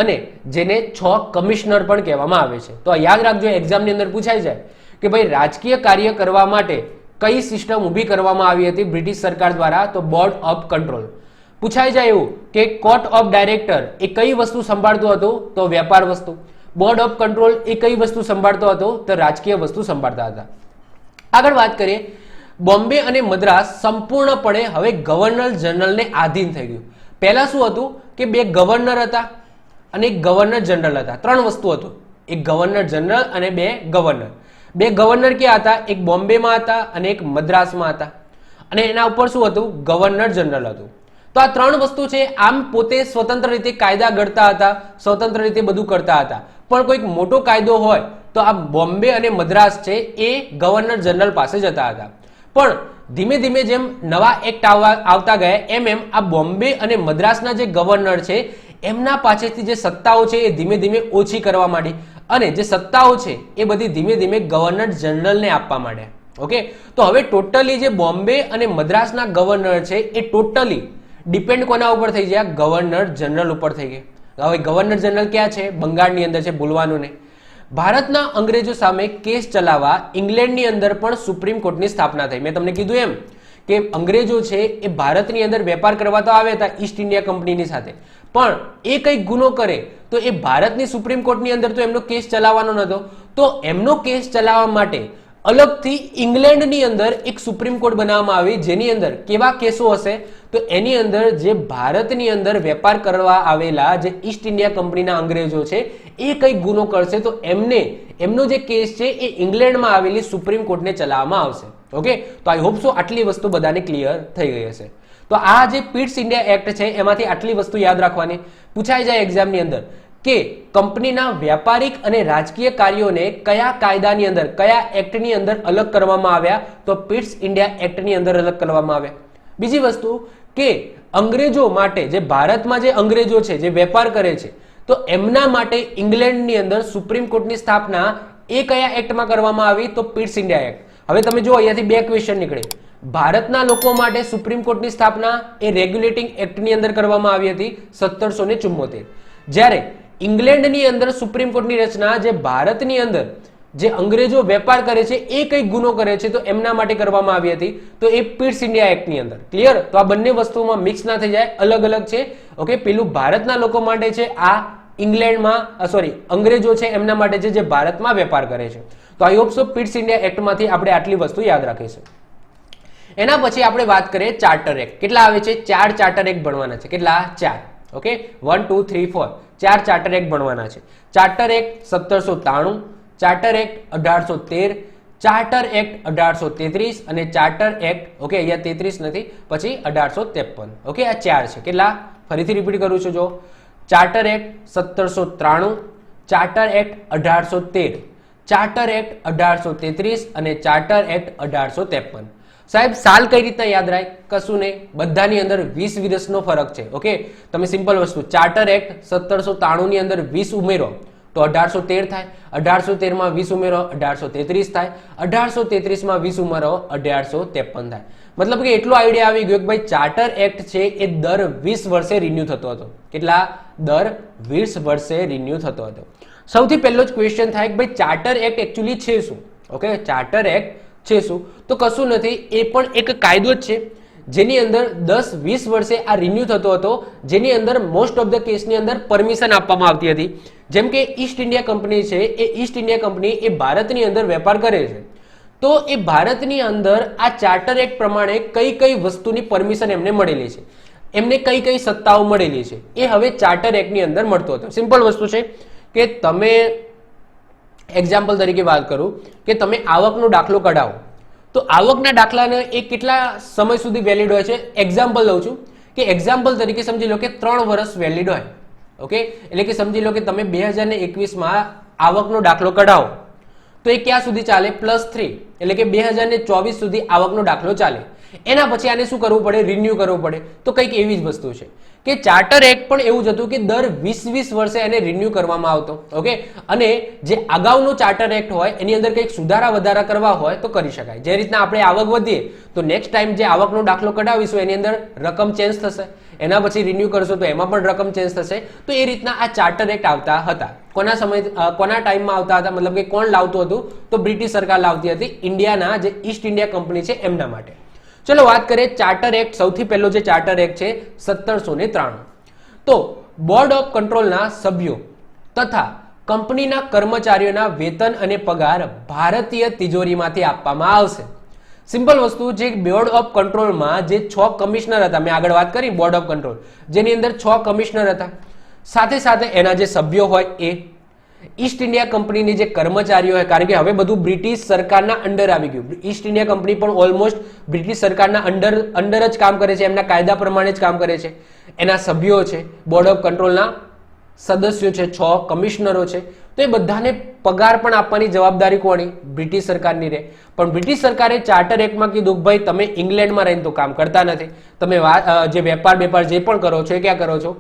અને જેને 6 કમિશનર પણ કહેવામાં આવે છે. તો યાદ રાખજો, એક્ઝામની અંદર પૂછાઈ જાય કે ભાઈ રાજકીય કાર્ય કરવા માટે કઈ સિસ્ટમ ઊભી કરવામાં આવી હતી બ્રિટિશ સરકાર દ્વારા, તો બોર્ડ ઓફ કંટ્રોલ. પૂછાઈ જાય એવું કે કોર્ટ ઓફ ડાયરેક્ટર એ કઈ વસ્તુ સંભાળતું હતું તો વેપાર વસ્તુ, બોર્ડ ઓફ કંટ્રોલ એ કઈ વસ્તુ સંભાળતો હતો તો રાજકીય વસ્તુ સંભાળતા હતા. આગળ વાત કરીએ, બોમ્બે અને મદ્રાસ સંપૂર્ણપણે હવે ગવર્નર જનરલને આધીન થઈ ગયું. પહેલા શું હતું કે બે ગવર્નર હતા અને એક ગવર્નર જનરલ હતા. 3 વસ્તુ હતું, એક ગવર્નર જનરલ અને બે ગવર્નર. બે ગવર્નર ક્યાં હતા? એક બોમ્બેમાં હતા અને એક મદ્રાસમાં હતા અને એના ઉપર શું હતું? ગવર્નર જનરલ હતું. તો આ 3 વસ્તુ છે આમ પોતે સ્વતંત્ર રીતે કાયદા ઘડતા હતા, સ્વતંત્ર રીતે બધું કરતા હતા, પણ કોઈક મોટો કાયદો હોય તો આ બોમ્બે અને મદ્રાસ છે એ ગવર્નર જનરલ પાસે જતા હતા. પણ ધીમે ધીમે જેમ નવા એક્ટ આવતા ગયા એમ આ બોમ્બે અને મદ્રાસના જે ગવર્નર છે એમના પાસેથી જે સત્તાઓ છે એ ધીમે ધીમે ઓછી કરવા માંડી અને જે સત્તાઓ છે એ બધી ધીમે ધીમે ગવર્નર જનરલને આપવા માંડ્યા. ઓકે, તો હવે ટોટલી જે બોમ્બે અને મદ્રાસના ગવર્નર છે એ ટોટલી ડિપેન્ડ કોના ઉપર થઈ ગયા? ગવર્નર જનરલ ઉપર થઈ ગયા. હવે ગવર્નર જનરલ ક્યાં છે? બંગાળની અંદર છે, ભૂલવાનું નહીં. ભારતના અંગ્રેજો સામે કેસ ચલાવવા ઇંગ્લેન્ડની અંદર પણ સુપ્રીમ કોર્ટની સ્થાપના થઈ. મેં તમને કીધું એમ કે અંગ્રેજો છે એ ભારતની અંદર વેપાર કરવા તો આવ્યા હતા ઈસ્ટ ઇન્ડિયા કંપનીની સાથે, પણ એ કંઈક ગુનો કરે તો એ ભારતની સુપ્રીમ કોર્ટની અંદર તો એમનો કેસ ચલાવવાનો નહોતો. તો એમનો કેસ ચલાવવા માટે અલગથી ઇંગ્લેન્ડની અંદર એક સુપ્રીમ કોર્ટ બનાવવામાં આવી, જેની અંદર કેવા કેસો હશે તો એની અંદર જે ભારતની અંદર વેપાર કરવા આવેલા જે ઈસ્ટ ઇન્ડિયા કંપનીના અંગ્રેજો છે એ કંઈક ગુનો કરશે તો એમનો જે કેસ છે એ ઇંગ્લેન્ડમાં આવેલી સુપ્રીમ કોર્ટને ચલાવવામાં આવશે. ઓકે, તો આઈ હોપ સો આટલી વસ્તુ બધાને ક્લિયર થઈ ગઈ હશે. તો આ જે પિટ્સ ઇન્ડિયા એક્ટ છે એમાંથી આટલી વસ્તુ યાદ રાખવાની. પૂછાઈ જાય એક્ઝામની અંદર કે કંપનીના વ્યાપારિક અને રાજકીય કાર્યોને કયા કાયદાની અંદર, કયા એક્ટની અંદર અલગ કરવામાં આવ્યા તો પિટ્સ ઇન્ડિયા એક્ટની અંદર અલગ કરવામાં આવ્યા. બીજી વસ્તુ કે અંગ્રેજો માટે, જે ભારતમાં જે અંગ્રેજો છે જે વેપાર કરે છે તો એમના માટે ઇંગ્લેન્ડની અંદર સુપ્રીમ કોર્ટની સ્થાપના એ કયા એક્ટમાં કરવામાં આવી તો પિટ્સ ઇન્ડિયા એક્ટ. હવે તમે જુઓ અહીંયાથી બે ક્વેશ્ચન નીકળે. ભારતના લોકો માટે સુપ્રીમ કોર્ટની સ્થાપના એ રેગ્યુલેટિંગ એક્ટની અંદર કરવામાં આવી હતી 1774. જ્યારે ઇંગ્લેન્ડની અંદર સુપ્રીમ કોર્ટની રચના જે ભારતની અંદર જે અંગ્રેજો વેપાર કરે છે એ કઈ ગુનો કરે છે તો એમના માટે કરવામાં આવી હતી તો એ પિટ્સ ઇન્ડિયા એક્ટની અંદર. ક્લિયર? તો આ બંને વસ્તુમાં મિક્સ ના થઈ જાય, અલગ અલગ છે. ઓકે, પેલું ભારતના લોકો માટે છે, આ ઇંગ્લેન્ડમાં સોરી અંગ્રેજો છે એમના માટે છે જે ભારતમાં વેપાર કરે છે. તો I hope so Pitt's India એક્ટમાંથી આપણે આટલી વસ્તુ યાદ રાખીશું. એના પછી આપણે વાત કરીએ ચાર્ટર એક્ટ. કેટલા આવે છે? 4 ચાર્ટર એક્ટ ભણવાના છે. કેટલા? 4. ઓકે, 1 2 3 4 4 ચાર્ટર એક્ટ ભણવાના છે. Charter act 1793, charter act 1813, charter act 1833 અને ચાર્ટર એક્ટ ઓકે અહીંયા 33 નથી પછી 1853. ઓકે, આ 4 છે. કેટલા? ફરીથી રિપીટ કરું છું, જો charter act 1793, charter act 1813, charter act 1833 અને ચાર્ટર એક્ટ 1853. સાહેબ સાલ કઈ રીતના યાદ રાખ? કશું નહીં, બધાની અંદર 20 વર્ષનો ફરક છે. ઓકે, તમે સિમ્પલ વસ્તુ ચાર્ટર એક્ટ 1793 ની અંદર 20 ઉમેરો તો 1813 થાય, 1813 માં 20 ઉમેરો 1833 થાય, 1833 માં 20 ઉમેરો 1853 થાય. મતલબ કે એટલો આઈડિયા આવી ગયો કે ભાઈ ચાર્ટર એક્ટ છે એ દર 20 વર્ષે રિન્યુ થતો હતો. કેટલા? દર 20 વર્ષે રિન્યુ થતો હતો. સૌથી પહેલો જ ક્વેશ્ચન થાય કે ભાઈ ચાર્ટર એક્ટ એકચ્યુઅલી છે શું? ઓકે, ચાર્ટર એક્ટ છે શું? તો કશું નથી, એ પણ એક કાયદો જ છે જેની અંદર 10-20 વર્ષે આ રિન્યુ થતો હતો, જેની અંદર મોસ્ટ ઓફ ધ કેસની અંદર પરમિશન આપવામાં આવતી હતી. જેમ કે ઈસ્ટ ઇન્ડિયા કંપની છે, એ ઈસ્ટ ઇન્ડિયા કંપની એ ભારતની અંદર વેપાર કરે છે, તો એ ભારતની અંદર આ ચાર્ટર એક્ટ પ્રમાણે કઈ કઈ વસ્તુની પરમિશન એમને મળેલી છે, એમને કઈ કઈ સત્તાઓ મળેલી છે, એ હવે ચાર્ટર એક્ટની અંદર મળતો હતો. સિમ્પલ વસ્તુ છે કે તમે એક્ઝામ્પલ તરીકે વાત કરું કે તમે આવકનો દાખલો કઢાવો, તો આવકના દાખલાને એ કેટલા સમય સુધી વેલિડ હોય છે? એક્ઝામ્પલ લઉં છું કે એક્ઝામ્પલ તરીકે સમજી લો કે 3 વર્ષ વેલિડ હોય. ઓકે, એટલે કે સમજી લો કે તમે 2021માં આવકનો દાખલો કઢાવો તો એ ક્યાં સુધી ચાલે? +3, એટલે કે 2024 સુધી આવકનો દાખલો ચાલે. એના પછી આને શું કરવું પડે? રિન્યુ કરવું પડે. તો કંઈક એવી જ વસ્તુ છે કે ચાર્ટર એક્ટ પણ એવું જ હતું કે દર 20-20 વર્ષે એને રિન્યુ કરવામાં આવતો. ઓકે, અને જે અગાઉનો ચાર્ટર એક્ટ હોય એની અંદર કંઈક સુધારા વધારા કરવા હોય તો કરી શકાય. જે રીતના આપણે આવક વધીએ તો નેક્સ્ટ ટાઈમ જે આવકનો દાખલો કઢાવીશું એની અંદર રકમ ચેન્જ થશે, એના પછી રિન્યુ કરશો તો એમાં પણ રકમ ચેન્જ થશે. તો એ રીતના આ ચાર્ટર એક્ટ આવતા હતા. કોના ટાઈમમાં આવતા હતા? મતલબ કે કોણ લાવતું હતું? તો બ્રિટિશ સરકાર લાવતી હતી ઇન્ડિયાના જે ઈસ્ટ ઇન્ડિયા કંપની છે એમના માટે. ચલો વાત કરીએ ચાર્ટર એક્ટ. સૌથી પહેલો જે ચાર્ટર એક્ટ છે 1793. તો બોર્ડ ઓફ કંટ્રોલના સભ્યો તથા કંપનીના કર્મચારીઓના વેતન અને પગાર ભારતીય તિજોરીમાંથી આપવામાં આવશે. સિમ્પલ વસ્તુ, જે બોર્ડ ઓફ કંટ્રોલમાં જે 6 કમિશનર હતા, મેં આગળ વાત કરી બોર્ડ ઓફ કંટ્રોલ, જેની અંદર 6 કમિશનર હતા, સાથે સાથે એના જે સભ્યો હોય એ ઈસ્ટ ઇન્ડિયા કંપનીની જે કર્મચારીઓ હોય, કારણ કે હવે બધું બ્રિટિશ સરકારના અંડર આવી ગયું. ઈસ્ટ ઇન્ડિયા કંપની પણ ઓલમોસ્ટ બ્રિટિશ સરકારના અંડર જ કામ કરે છે, એમના કાયદા પ્રમાણે જ કામ કરે છે. એના સભ્યો છે, બોર્ડ ઓફ કંટ્રોલના સદસ્યો છે, 6 કમિશનરો છે, તો એ બધાને પગાર પણ આપવાની જવાબદારી કોની? બ્રિટિશ સરકારની રહે. પણ બ્રિટિશ સરકારે ચાર્ટર એક્ટમાં કીધું કે ભાઈ તમે ઇંગ્લેન્ડમાં રહીને તો કામ કરતા નથી, તમે જે વેપાર જે પણ કરો છો એ ક્યાં કરો છો?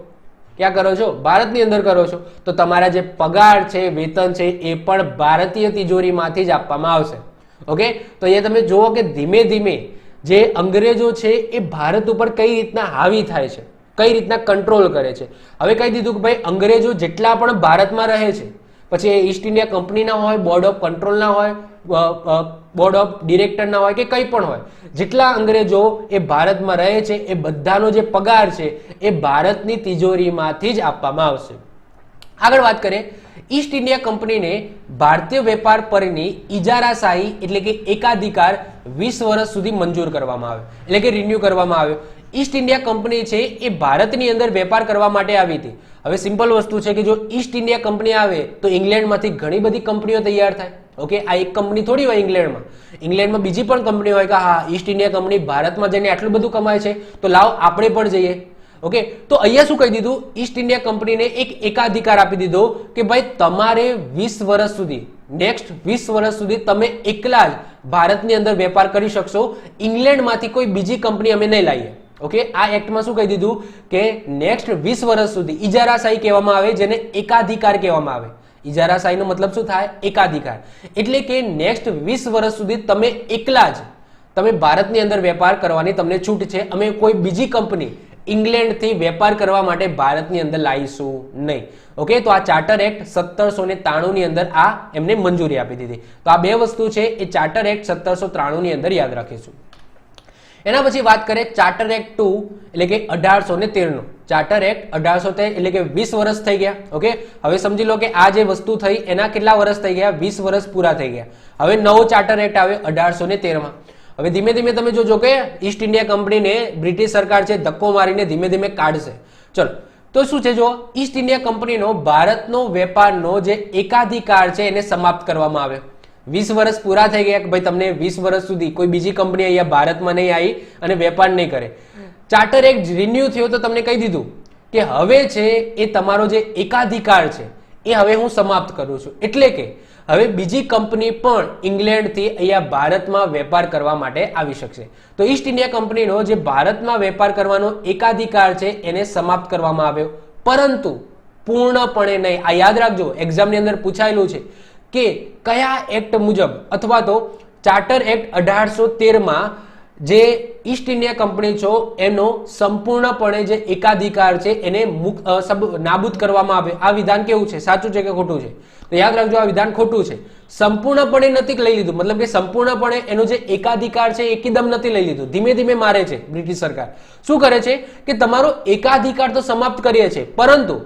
ક્યાં કરો છો? ભારતની અંદર કરો છો. તો તમારા જે પગાર છે, વેતન છે, એ પણ ભારતીય તિજોરીમાંથી જ આપવામાં આવશે. ઓકે, તો અહીંયા તમે જુઓ કે ધીમે ધીમે જે અંગ્રેજો છે એ ભારત ઉપર કઈ રીતના હાવી થાય છે, કઈ રીતના કંટ્રોલ કરે છે. હવે કહી દીધું કે ભાઈ અંગ્રેજો જેટલા પણ ભારતમાં રહે છે, પછી એ ઈસ્ટ ઇન્ડિયા કંપનીના હોય, બોર્ડ ઓફ કંટ્રોલના હોય, બોર્ડ ઓફ ડિરેક્ટરના હોય કે કંઈ પણ હોય, જેટલા અંગ્રેજો એ ભારતમાં રહે છે એ બધાનો જે પગાર છે એ ભારતની તિજોરીમાંથી જ આપવામાં આવશે. આગળ વાત કરીએ, ઈસ્ટ ઇન્ડિયા કંપનીને ભારતીય વેપાર પરની ઇજારાશાહી એટલે કે એકાધિકાર 20 વર્ષ સુધી મંજૂર કરવામાં આવ્યો, એટલે કે રિન્યુ કરવામાં આવ્યો. ઈસ્ટ ઇન્ડિયા કંપની છે એ ભારતની અંદર વેપાર કરવા માટે આવી હતી. હવે સિમ્પલ વસ્તુ છે કે જો ઈસ્ટ ઇન્ડિયા કંપની આવે તો ઇંગ્લેન્ડમાંથી ઘણી બધી કંપનીઓ તૈયાર થાય. ઓકે, આ એક કંપની થોડી હોય ઇંગ્લેન્ડમાં. ઇંગ્લેન્ડમાં બીજી પણ કંપની હોય કે હા ઈસ્ટ ઇન્ડિયા કંપની ભારતમાં જઈને આટલું બધું કમાય છે તો લાવ આપણે પણ જઈએ. ઓકે, તો અહીંયા શું કહી દીધું? ઈસ્ટ ઇન્ડિયા કંપનીને એક એકાધિકાર આપી દીધો કે ભાઈ તમારે 20 વર્ષ સુધી, નેક્સ્ટ 20 વર્ષ સુધી તમે એકલા જ ભારતની અંદર વેપાર કરી શકશો. ઇંગ્લેન્ડમાંથી કોઈ બીજી કંપની અમે નહીં લાવીએ. ઓકે, આ એક્ટમાં શું કહી દીધું કે નેક્સ્ટ 20 વર્ષ સુધી ઇજારાશાહી કહેવામાં આવે, જેને એકાધિકાર કહેવામાં આવે. ઇજારાશાહીનો મતલબ શું થાય? એકાધિકાર. એટલે કે નેક્સ્ટ 20 વર્ષ સુધી તમે એકલા જ તમે ભારતની અંદર વેપાર કરવાની તમને છૂટ છે. અમે કોઈ બીજી કંપની ઇંગ્લેન્ડથી વેપાર કરવા માટે ભારતની અંદર લાવીશું નહીં. ઓકે, તો આ ચાર્ટર એક્ટ 1793 ની અંદર આ એમને મંજૂરી આપી દીધી. તો આ બે વસ્તુ છે એ ચાર્ટર એક્ટ 1793 ની અંદર યાદ રાખીશું. એના પછી વાત કરીએ ચાર્ટર એક્ટ 2 એટલે કે 1813 નો. ચાર્ટર એક્ટ 1813 એટલે કે 20 વર્ષ થઈ ગયા. ઓકે, હવે સમજી લો કે આ જે વસ્તુ થઈ એના કેટલા વર્ષ થઈ ગયા? 20 વર્ષ પૂરા થઈ ગયા. હવે નવો ચાર્ટર એક્ટ આવ્યો 1813 માં. હવે ધીમે ધીમે તમે જોજો કે ઈસ્ટ ઇન્ડિયા કંપનીને બ્રિટિશ સરકાર છે ધક્કો મારીને ધીમે ધીમે કાઢશે. ચલો, તો શું છે, જો ઈસ્ટ ઇન્ડિયા કંપનીનો ભારતનો વેપારનો જે એકાધિકાર છે એને સમાપ્ત કરવામાં આવ્યો. 20 વર્ષ પૂરા થઈ ગયા કે ભાઈ તમને 20 વર્ષ સુધી કોઈ બીજી કંપની અહીંયા ભારતમાં નહીં આવી અને વેપાર નહીં કરે. ચાર્ટર એક્ટ રિન્યુ થયો તો તમને કહી દીધું કે હવે છે એ તમારો જે એકાધિકાર છે એ હવે હું સમાપ્ત કરું છું. એટલે કે હવે બીજી કંપની પણ ઇંગ્લેન્ડથી અહીંયા ભારતમાં વેપાર કરવા માટે આવી શકશે. તો ઈસ્ટ ઇન્ડિયા કંપનીનો જે ભારતમાં વેપાર કરવાનો એકાધિકાર છે એને સમાપ્ત કરવામાં આવ્યો, પરંતુ પૂર્ણપણે નહીં. આ યાદ રાખજો, એક્ઝામની અંદર પૂછાયેલું છે કે કયા એક્ટ મુજબ અથવા તો ચાર્ટર એક્ટ 1813 માં જે ઈસ્ટ ઇન્ડિયા કંપની છો એનો સંપૂર્ણપણે જે એકાધિકાર છે એને નાબૂદ કરવામાં આવે. આ વિધાન કેવું છે, સાચું છે કે ખોટું છે? તો યાદ રાખજો, આ વિધાન ખોટું છે. સંપૂર્ણપણે નથી લઈ લીધું, મતલબ કે સંપૂર્ણપણે એનો જે એકાધિકાર છે એકદમ નથી લઈ લીધું, ધીમે ધીમે મારે છે. બ્રિટિશ સરકાર શું કરે છે કે તમારો એકાધિકાર તો સમાપ્ત કરીએ છે, પરંતુ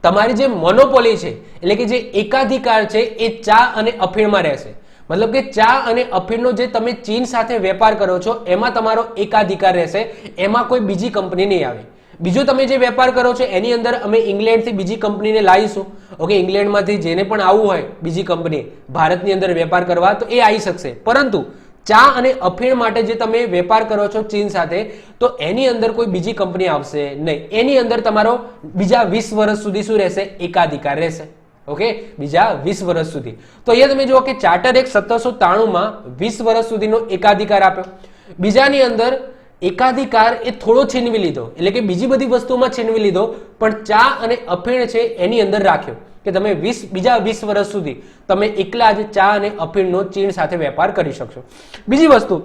તમારી જે મોનોપોલી છે એટલે કે જે એકાધિકાર છે એ ચા અને અફીણમાં રહેશે. મતલબ કે ચા અને અફીણનો જે તમે ચીન સાથે વેપાર કરો છો એમાં તમારો એકાધિકાર રહેશે, એમાં કોઈ બીજી કંપની નહીં આવે. બીજો તમે જે વેપાર કરો છો એની અંદર અમે ઇંગ્લેન્ડથી બીજી કંપનીને લાવીશું. ઓકે, ઇંગ્લેન્ડમાંથી જેને પણ આવવું હોય બીજી કંપની ભારતની અંદર વેપાર કરવા તો એ આવી શકશે, પરંતુ ચા અને અફીણ માટે જે તમે વેપાર કરો છો ચીન સાથે તો એની અંદર કોઈ બીજી કંપની આવશે નહીં. એની અંદર તમારો બીજા 20 વર્ષ સુધી શું રહેશે? એકાધિકાર રહેશે. ઓકે, બીજા 20 વર્ષ સુધી. તો અહીંયા તમે જુઓ કે ચાર્ટર એક્ટ 1793 20 વર્ષ સુધીનો એકાધિકાર આપ્યો. બીજાની અંદર એકાધિકાર એ થોડો છીનવી લીધો, એટલે કે બીજી બધી વસ્તુમાં છીનવી લીધો, પણ ચા અને અફીણ છે એની અંદર રાખ્યો કે તમે બીજા 20 વર્ષ સુધી તમે એકલા જ ચા અને અફીણનો ચીન સાથે વેપાર કરી શકશો. બીજી વસ્તુ,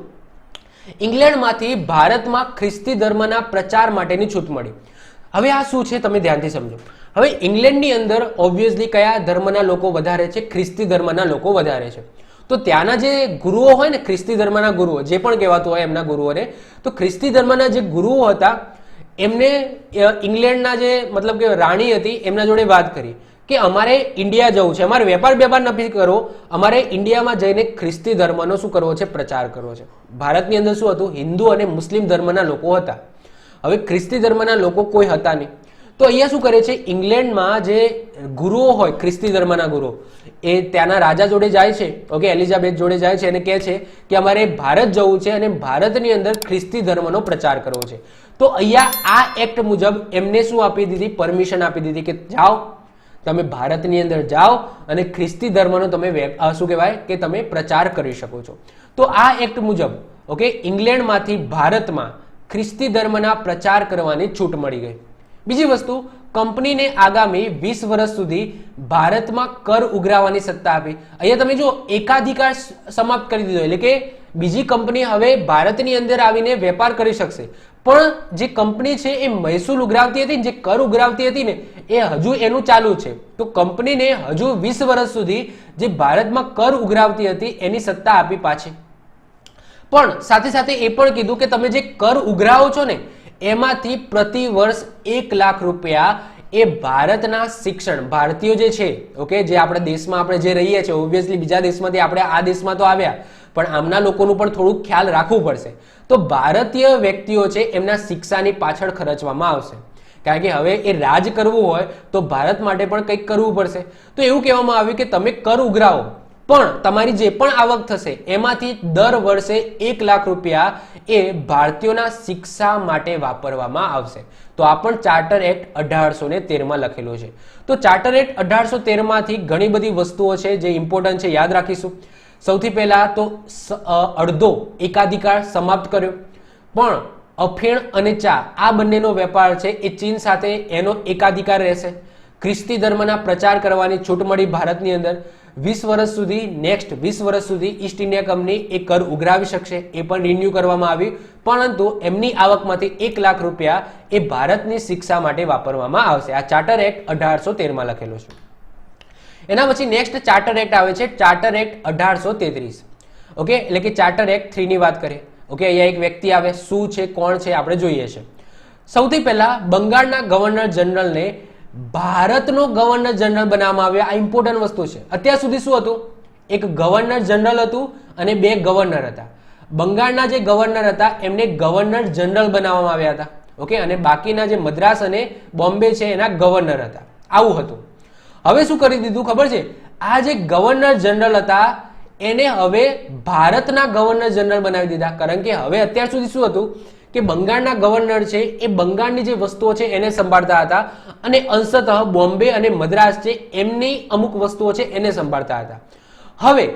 ઇંગ્લેન્ડમાંથી ભારતમાં ખ્રિસ્તી ધર્મના પ્રચાર માટેની છૂટ મળી. હવે આ શું છે તમે ધ્યાનથી સમજો. હવે ઇંગ્લેન્ડની અંદર ઓબ્વિયસલી કયા ધર્મના લોકો વધારે છે? ખ્રિસ્તી ધર્મના લોકો વધારે છે. તો ત્યાંના જે ગુરુઓ હોય ને, ખ્રિસ્તી ધર્મના ગુરુઓ જે પણ કહેવાતું હોય એમના ગુરુઓને, તો ખ્રિસ્તી ધર્મના જે ગુરુઓ હતા એમને ઇંગ્લેન્ડના જે મતલબ કે રાણી હતી એમના જોડે વાત કરી કે અમારે ઇન્ડિયા જવું છે, અમારે વેપાર નથી કરવો, અમારે ઇન્ડિયામાં જઈને ખ્રિસ્તી ધર્મનો શું કરવો છે? પ્રચાર કરવો છે. ભારતની અંદર શું હતું? હિન્દુ અને મુસ્લિમ ધર્મના લોકો હતા. હવે ખ્રિસ્તી ધર્મના લોકો કોઈ હતા નહીં. તો અહીંયા શું કરે છે? ઇંગ્લેન્ડમાં જે ગુરુઓ હોય ખ્રિસ્તી ધર્મના ગુરુઓ એ ત્યાંના રાજા જોડે જાય છે. ઓકે, એલિઝાબેથ જોડે જાય છે અને કહે છે કે અમારે ભારત જવું છે અને ભારતની અંદર ખ્રિસ્તી ધર્મનો પ્રચાર કરવો છે. તો અહીંયા આ એક્ટ મુજબ એમને શું આપી દીધી? પરમિશન આપી દીધી કે જાઓ, તમે ભારતની અંદર જાઓ અને ખ્રિસ્તી ધર્મનો તમે શું કહેવાય કે તમે પ્રચાર કરી શકો છો. તો આ એક્ટ મુજબ ઓકે ઇંગ્લેન્ડમાંથી ભારતમાં ખ્રિસ્તી ધર્મના પ્રચાર કરવાની છૂટ મળી ગઈ. બીજી વસ્તુ, કંપનીને આગામી 20 વર્ષ સુધી ભારતમાં કર ઉઘરાવવાની સત્તા આપી. અહીંયા તમે જો એકાધિકાર સમાપ્ત કરી દીધો, એટલે કે બીજી કંપની હવે ભારતની અંદર આવીને વેપાર કરી શકશે, પણ જે કંપની છે એ મહેસૂલ ઉઘરાવતી હતી, જે કર ઉઘરાવતી હતી ને એ હજુ એનું ચાલુ છે. તો કંપનીને હજુ 20 વર્ષ સુધી જે ભારતમાં કર ઉઘરાવતી હતી એની સત્તા આપી પાછી. પણ સાથે સાથે એ પણ કીધું કે તમે જે કર ઉઘરાવો છો ને એમાંથી પ્રતિ વર્ષ 1 લાખ રૂપિયા એ ભારતના શિક્ષણ, ભારતીયો જે છે ઓકે, જે આપણા દેશમાં આપણે જે રહીએ છીએ, ઓબ્વિયસલી બીજા દેશમાંથી આપણે આ દેશમાં તો આવ્યા, પણ આમના લોકોનું પણ થોડુંક ખ્યાલ રાખવું પડશે. તો ભારતીય વ્યક્તિઓ છે એમના શિક્ષાની પાછળ ખર્ચવામાં આવશે, કારણ કે હવે એ રાજ કરવું હોય તો ભારત માટે પણ કંઈક કરવું પડશે. તો એવું કહેવામાં આવ્યું કે તમે કર ઉઘરાવો, પણ તમારી જે પણ આવક થશે એમાંથી દર વર્ષે 1 લાખ રૂપિયા એ ભારતીયોના શિક્ષા માટે વાપરવામાં આવશે. તો આ પણ ચાર્ટર એક્ટ 1813 લખેલું છે. તો ચાર્ટર એક્ટ 1813 માંથી ઘણી બધી વસ્તુઓ છે જે ઇમ્પોર્ટન્ટ છે, યાદ રાખીશું. સૌથી પહેલા તો અડધો એકાધિકાર સમાપ્ત કર્યો, પણ અફીણ અને ચા આ બંનેનો વેપાર છે એ ચીન સાથે એનો એકાધિકાર રહેશે. ખ્રિસ્તી ધર્મના પ્રચાર કરવાની છૂટ મળી ભારતની અંદર. 20 વર્ષ સુધી, નેક્સ્ટ 20 વર્ષ સુધી ઈસ્ટ ઇન્ડિયા કંપની એ કર ઉઘરાવી શકશે, એ પણ રિન્યુ કરવામાં આવ્યું, પરંતુ એમની આવકમાંથી 1 લાખ રૂપિયા એ ભારતની શિક્ષા માટે વાપરવામાં આવશે. આ ચાર્ટર એક્ટ 1813 લખેલો છે. એના પછી નેક્સ્ટ ચાર્ટર એક્ટ આવે છે, ચાર્ટર એક્ટ 1833. ઓકે, એટલે કે ચાર્ટર એક્ટ 3 ની વાત કરીએ. ઓકે, અહીંયા એક વ્યક્તિ આવે, શું છે, કોણ છે, આપણે જોઈએ છે. સૌથી પહેલા બંગાળના ગવર્નર જનરલને ભારતનો ગવર્નર જનરલ બનાવવામાં આવ્યો. આ ઇમ્પોર્ટન્ટ વસ્તુ છે. અત્યાર સુધી શું હતું? એક ગવર્નર જનરલ હતું અને 2 ગવર્નર હતા. બંગાળના જે ગવર્નર હતા એમને ગવર્નર જનરલ બનાવવામાં આવ્યા હતા. ઓકે, અને બાકીના જે મદ્રાસ અને બોમ્બે છે એના ગવર્નર હતા. આવું હતું. હવે શું કરી દીધું ખબર છે? આ જે ગવર્નર જનરલ હતા એને હવે ભારતના ગવર્નર જનરલ બનાવી દીધા, કારણ કે હવે અત્યાર સુધી શું હતું કે બંગાળના ગવર્નર છે એ બંગાળની જે વસ્તુઓ છે એને સંભાળતા હતા અને અંશતઃ બોમ્બે અને મદ્રાસ છે એમની અમુક વસ્તુઓ છે એને સંભાળતા હતા. હવે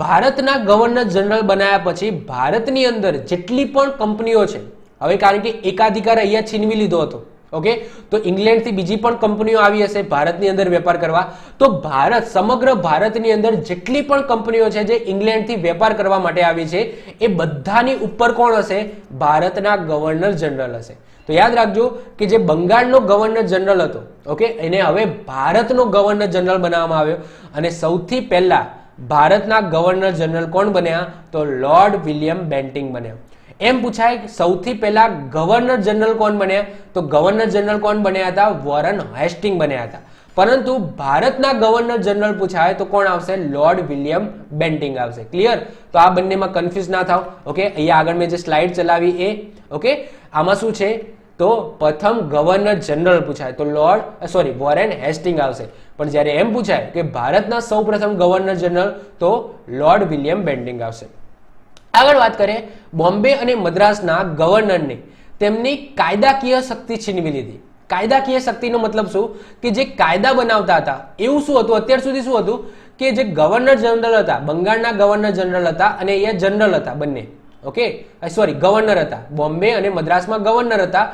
ભારતના ગવર્નર જનરલ બનાવ્યા પછી ભારતની અંદર જેટલી પણ કંપનીઓ છે, હવે કારણ કે એકાધિકાર અહીંયા છીનવી લીધો હતો, ઓકે, તો ઇંગ્લેન્ડથી બીજી પણ કંપનીઓ આવી હશે ભારતની અંદર વેપાર કરવા. તો ભારત, સમગ્ર ભારતની અંદર જેટલી પણ કંપનીઓ છે જે ઇંગ્લેન્ડથી વેપાર કરવા માટે આવી છે એ બધાની ઉપર કોણ હશે? ભારતના ગવર્નર જનરલ હશે. તો યાદ રાખજો કે જે બંગાળનો ગવર્નર જનરલ હતો, ઓકે, એને હવે ભારતનો ગવર્નર જનરલ બનાવવામાં આવ્યો અને સૌથી પહેલા ભારતના ગવર્નર જનરલ કોણ બન્યા? તો લોર્ડ વિલિયમ બેન્ટિંગ બન્યા. એમ પૂછાય કે સૌથી પહેલા ગવર્નર જનરલ કોણ બન્યા? તો ગવર્નર જનરલ કોણ બન્યા હતા? વોરન હેસ્ટિંગ બન્યા હતા. પરંતુ ભારતના ગવર્નર જનરલ પૂછાય તો કોણ આવશે? લોર્ડ વિલિયમ બેન્ટિંગ આવશે. ક્લિયર? તો આ બંનેમાં કન્ફ્યુઝ ના થાવ. ઓકે, અહીંયા આગળ મેં જે સ્લાઇડ ચલાવી એ, ઓકે, આમાં શું છે? તો પ્રથમ ગવર્નર જનરલ પૂછાય તો વોરેન હેસ્ટિંગ આવશે. પણ જ્યારે એમ પૂછાય કે ભારતના સૌ પ્રથમ ગવર્નર જનરલ તો લોર્ડ વિલિયમ બેન્ટિંગ આવશે. આગળ વાત કરીએ, બોમ્બે અને મદ્રાસના ગવર્નરને તેમની કાયદાકીય શક્તિ છીનવી લીધી. કાયદાકીય શક્તિનો મતલબ શું? કે જે કાયદા બનાવતા હતા એવું શું હતું? અત્યાર સુધી શું હતું કે જે ગવર્નર જનરલ હતા, બંગાળના ગવર્નર જનરલ હતા અને એ જનરલ હતા બંને, ઓકે, ગવર્નર હતા. બોમ્બે અને મદ્રાસમાં ગવર્નર હતા